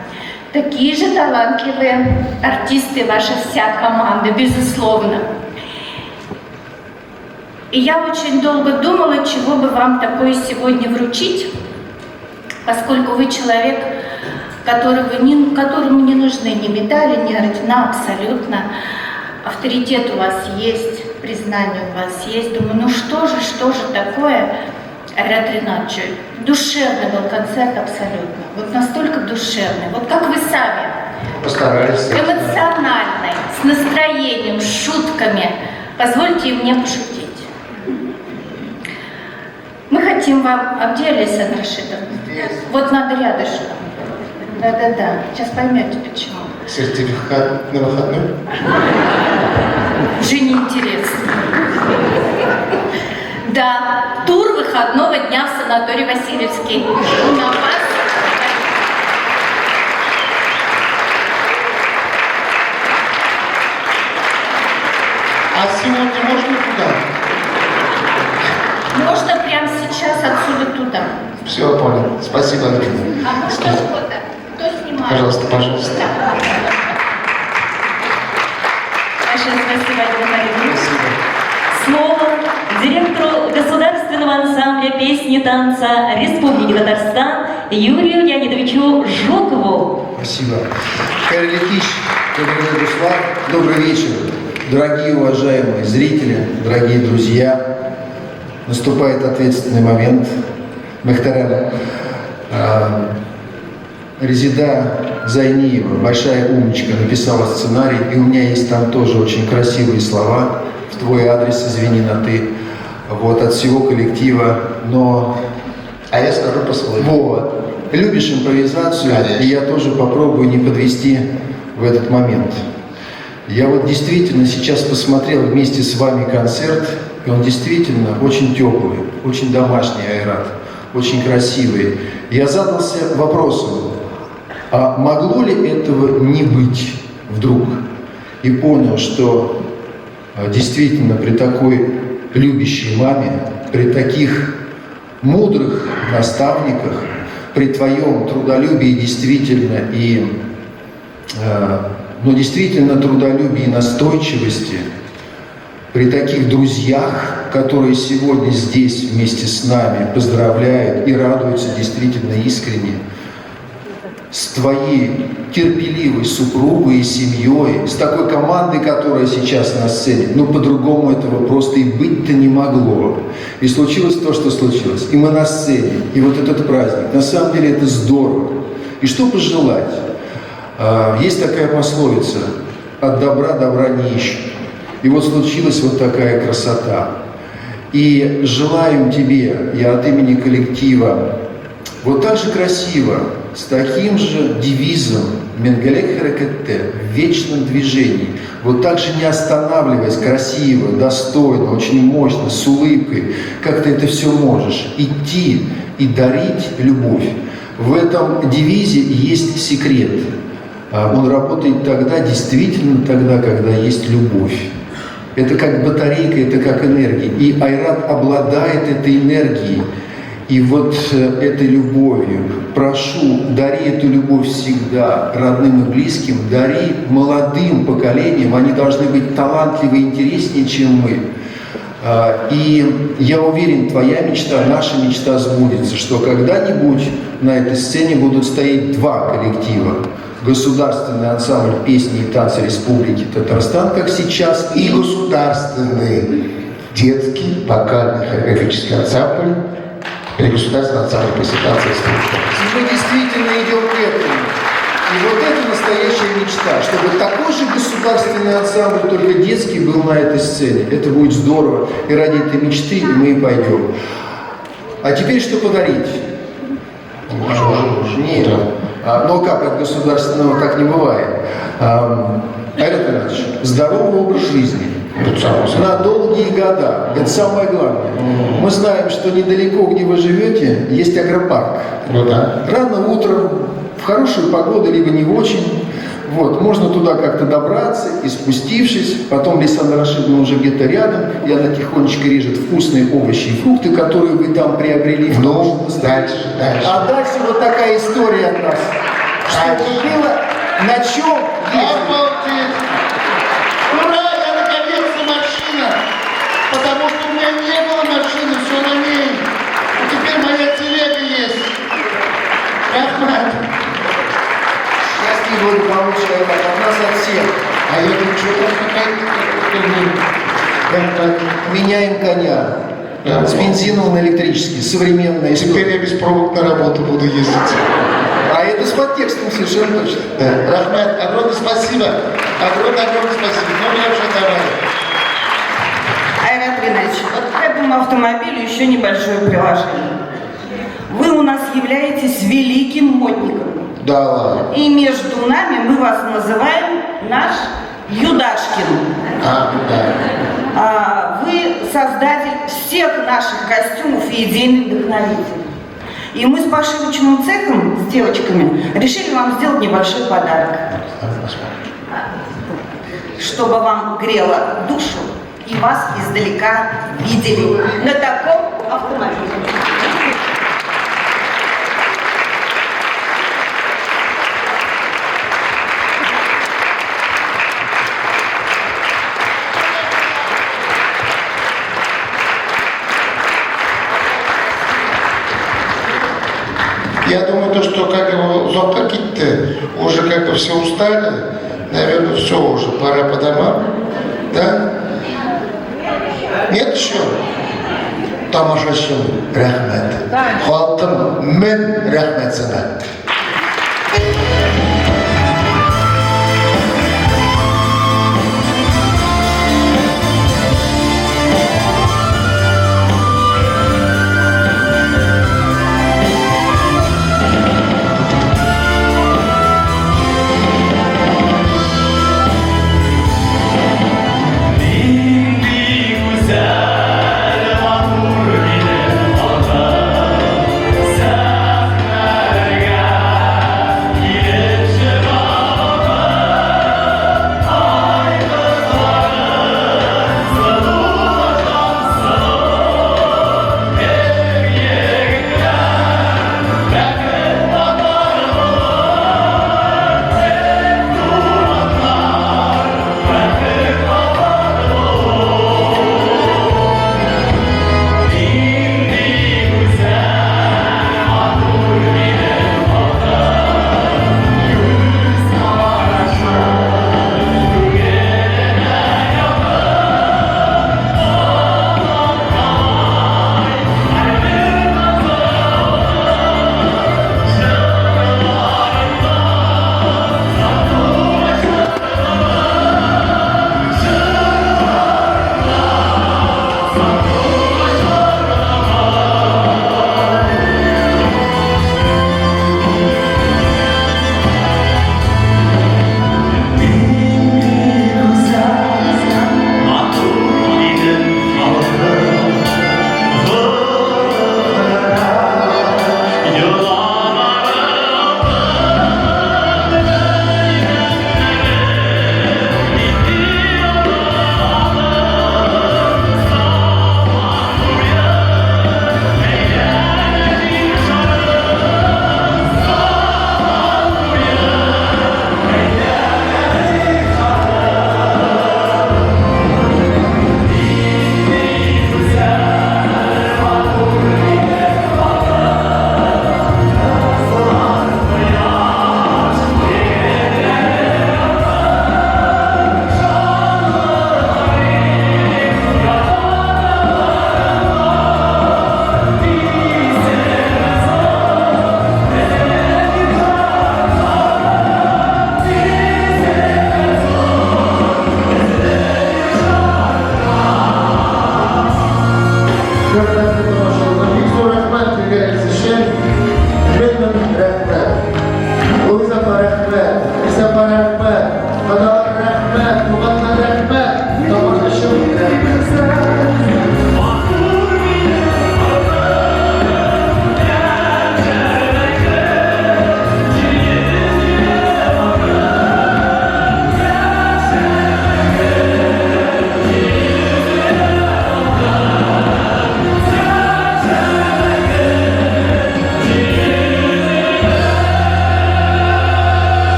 такие же талантливые артисты, ваша вся команда, безусловно. И я очень долго думала, чего бы вам такое сегодня вручить, поскольку вы человек, которому не нужны ни медали, ни ордена, абсолютно. Авторитет у вас есть, признание у вас есть. Думаю, что же такое, Айрат Ринатович? Душевный был концерт абсолютно. Вот настолько душевный. Вот как вы сами. Постарались. Эмоциональный, с настроением, с шутками. Позвольте мне пошутить. Мы хотим вам... А где Алиса Рашидовна? Вот надо рядышком. Да. Сейчас поймете, почему. Сертификат на выходной? Уже неинтересно. Да, тур выходного дня в санаторий Васильевский. На вас. А сегодня можно туда? Можно прямо сейчас отсюда туда. Все, понял. Спасибо, Альбина. А можно фото? Кто снимает? Пожалуйста. Большое спасибо, Альбина. Слово директору Государственного ансамбля песни и танца Республики Татарстан Юрию Леонидовичу Жукову. Спасибо. Хайрли Кич, добрый вечер, дорогие уважаемые зрители, дорогие друзья. наступает ответственный момент. Мехтарем Резида Зайниева, большая умничка, написала сценарий, и у меня есть там тоже очень красивые слова в твой адрес, извини на ты, вот, от всего коллектива, но... А я скажу по-своему. Вот. Любишь импровизацию, Конечно. и я тоже попробую не подвести в этот момент. Я вот действительно сейчас посмотрел вместе с вами концерт, и он действительно очень теплый, очень домашний Айрат, очень красивый. Я задался вопросом, а могло ли этого не быть вдруг? И понял, что действительно при такой любящей маме, при таких мудрых наставниках, при твоем трудолюбии действительно и действительно трудолюбии и настойчивости, при таких друзьях, которые сегодня здесь вместе с нами поздравляют и радуются действительно искренне, с твоей терпеливой супругой и семьей, с такой командой, которая сейчас на сцене, по-другому этого просто и быть-то не могло. И случилось то, что случилось. И мы на сцене, и вот этот праздник. На самом деле это здорово. И что пожелать? Есть такая пословица: от добра добра не ищут. И вот случилась вот такая красота. И желаем тебе, я от имени коллектива, вот так же красиво, с таким же девизом «Менгалек Харакетте» в вечном движении, вот так же не останавливаясь, красиво, достойно, очень мощно, с улыбкой, как ты это все можешь, идти и дарить любовь. В этом девизе есть секрет. Он работает тогда, действительно тогда, когда есть любовь. Это как батарейка, это как энергия. И Айрат обладает этой энергией. И вот этой любовью прошу, дари эту любовь всегда родным и близким, дари молодым поколениям, они должны быть талантливее и интереснее, чем мы. И я уверен, твоя мечта, наша мечта сбудется, что когда-нибудь на этой сцене будут стоять два коллектива. Государственный ансамбль песни и танца Республики Татарстан, как сейчас, И государственный детский вокально-хореографический ансамбль или государственный ансамбль песни и танца Республики Татарстан. Мы действительно идем к этому. И вот это настоящая мечта, чтобы такой же государственный ансамбль, только детский, был на этой сцене. Это будет здорово. И ради этой мечты мы и пойдем. А теперь что подарить? Нет. Но как от государственного так не бывает. Айрат Ринатович, здоровый образ жизни. На долгие года. Это самое главное. Мы знаем, что недалеко, где вы живете, есть агропарк. Рано утром, в хорошую погоду, либо не очень. Вот, можно туда как-то добраться и спустившись, потом Лейсандра Рашидовна уже где-то рядом, и она тихонечко режет вкусные овощи и фрукты, которые вы там приобрели. Дальше. А дальше вот такая история от нас. Чтобы было на чем Обалдеть! Ура! Я наконец-то машина! Потому что у меня не было машины, все на ней. А теперь моя телега есть. Рахмат! Счастье и благополучие от нас от всех. А я говорю, что там какая-то... Меняем коня. С бензиновым на электрический. Современная история. Теперь я без пробок на работу буду ездить. А это с подтекстом совершенно точно. Рахмат, огромное спасибо. Огромное спасибо. Ну, я уже давай. Айрат Ринатович, вот к этому автомобилю еще небольшое приложение. Вы у нас являетесь великим модником. Да ладно. И между нами мы вас называем наш Юдашкин. Вы создатель всех наших костюмов и идейный вдохновитель. И мы с пошивочным цехом, с девочками, решили вам сделать небольшой подарок. Чтобы вам грело душу и вас издалека видели на таком автомобиле. Я думаю, то, что как его Зоптакит-то уже как бы все устали, наверное, все уже, пора по домам, да? Нет еще? тамашачым рәхмәт. Халкым мен рәхмәт сиңа.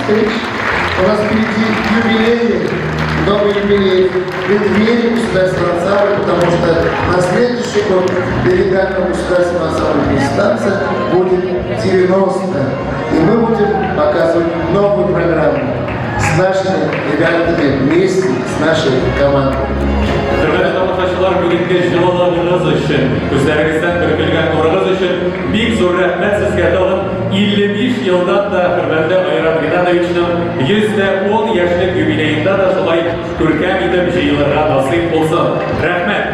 У нас впереди юбилей, новый юбилей, преддверие государственного ансамбля, потому что на следующий год делегатом государственного ансамбля «Месяца» будет 90. И мы будем показывать новую программу с нашими ребятами вместе, с нашей командой. Hürmetli tamamlaşılar bugünkü jılalarınız için, üzerinizden bürkülgen nurunuz için büyük zor rahmet sizge dağın 55 yıldan da hürmetli Ayrat Gennadievich'nin %10 yaşlık jubileyinde de şolay görkem edip jıyılırga nasip olsun. Rahmet.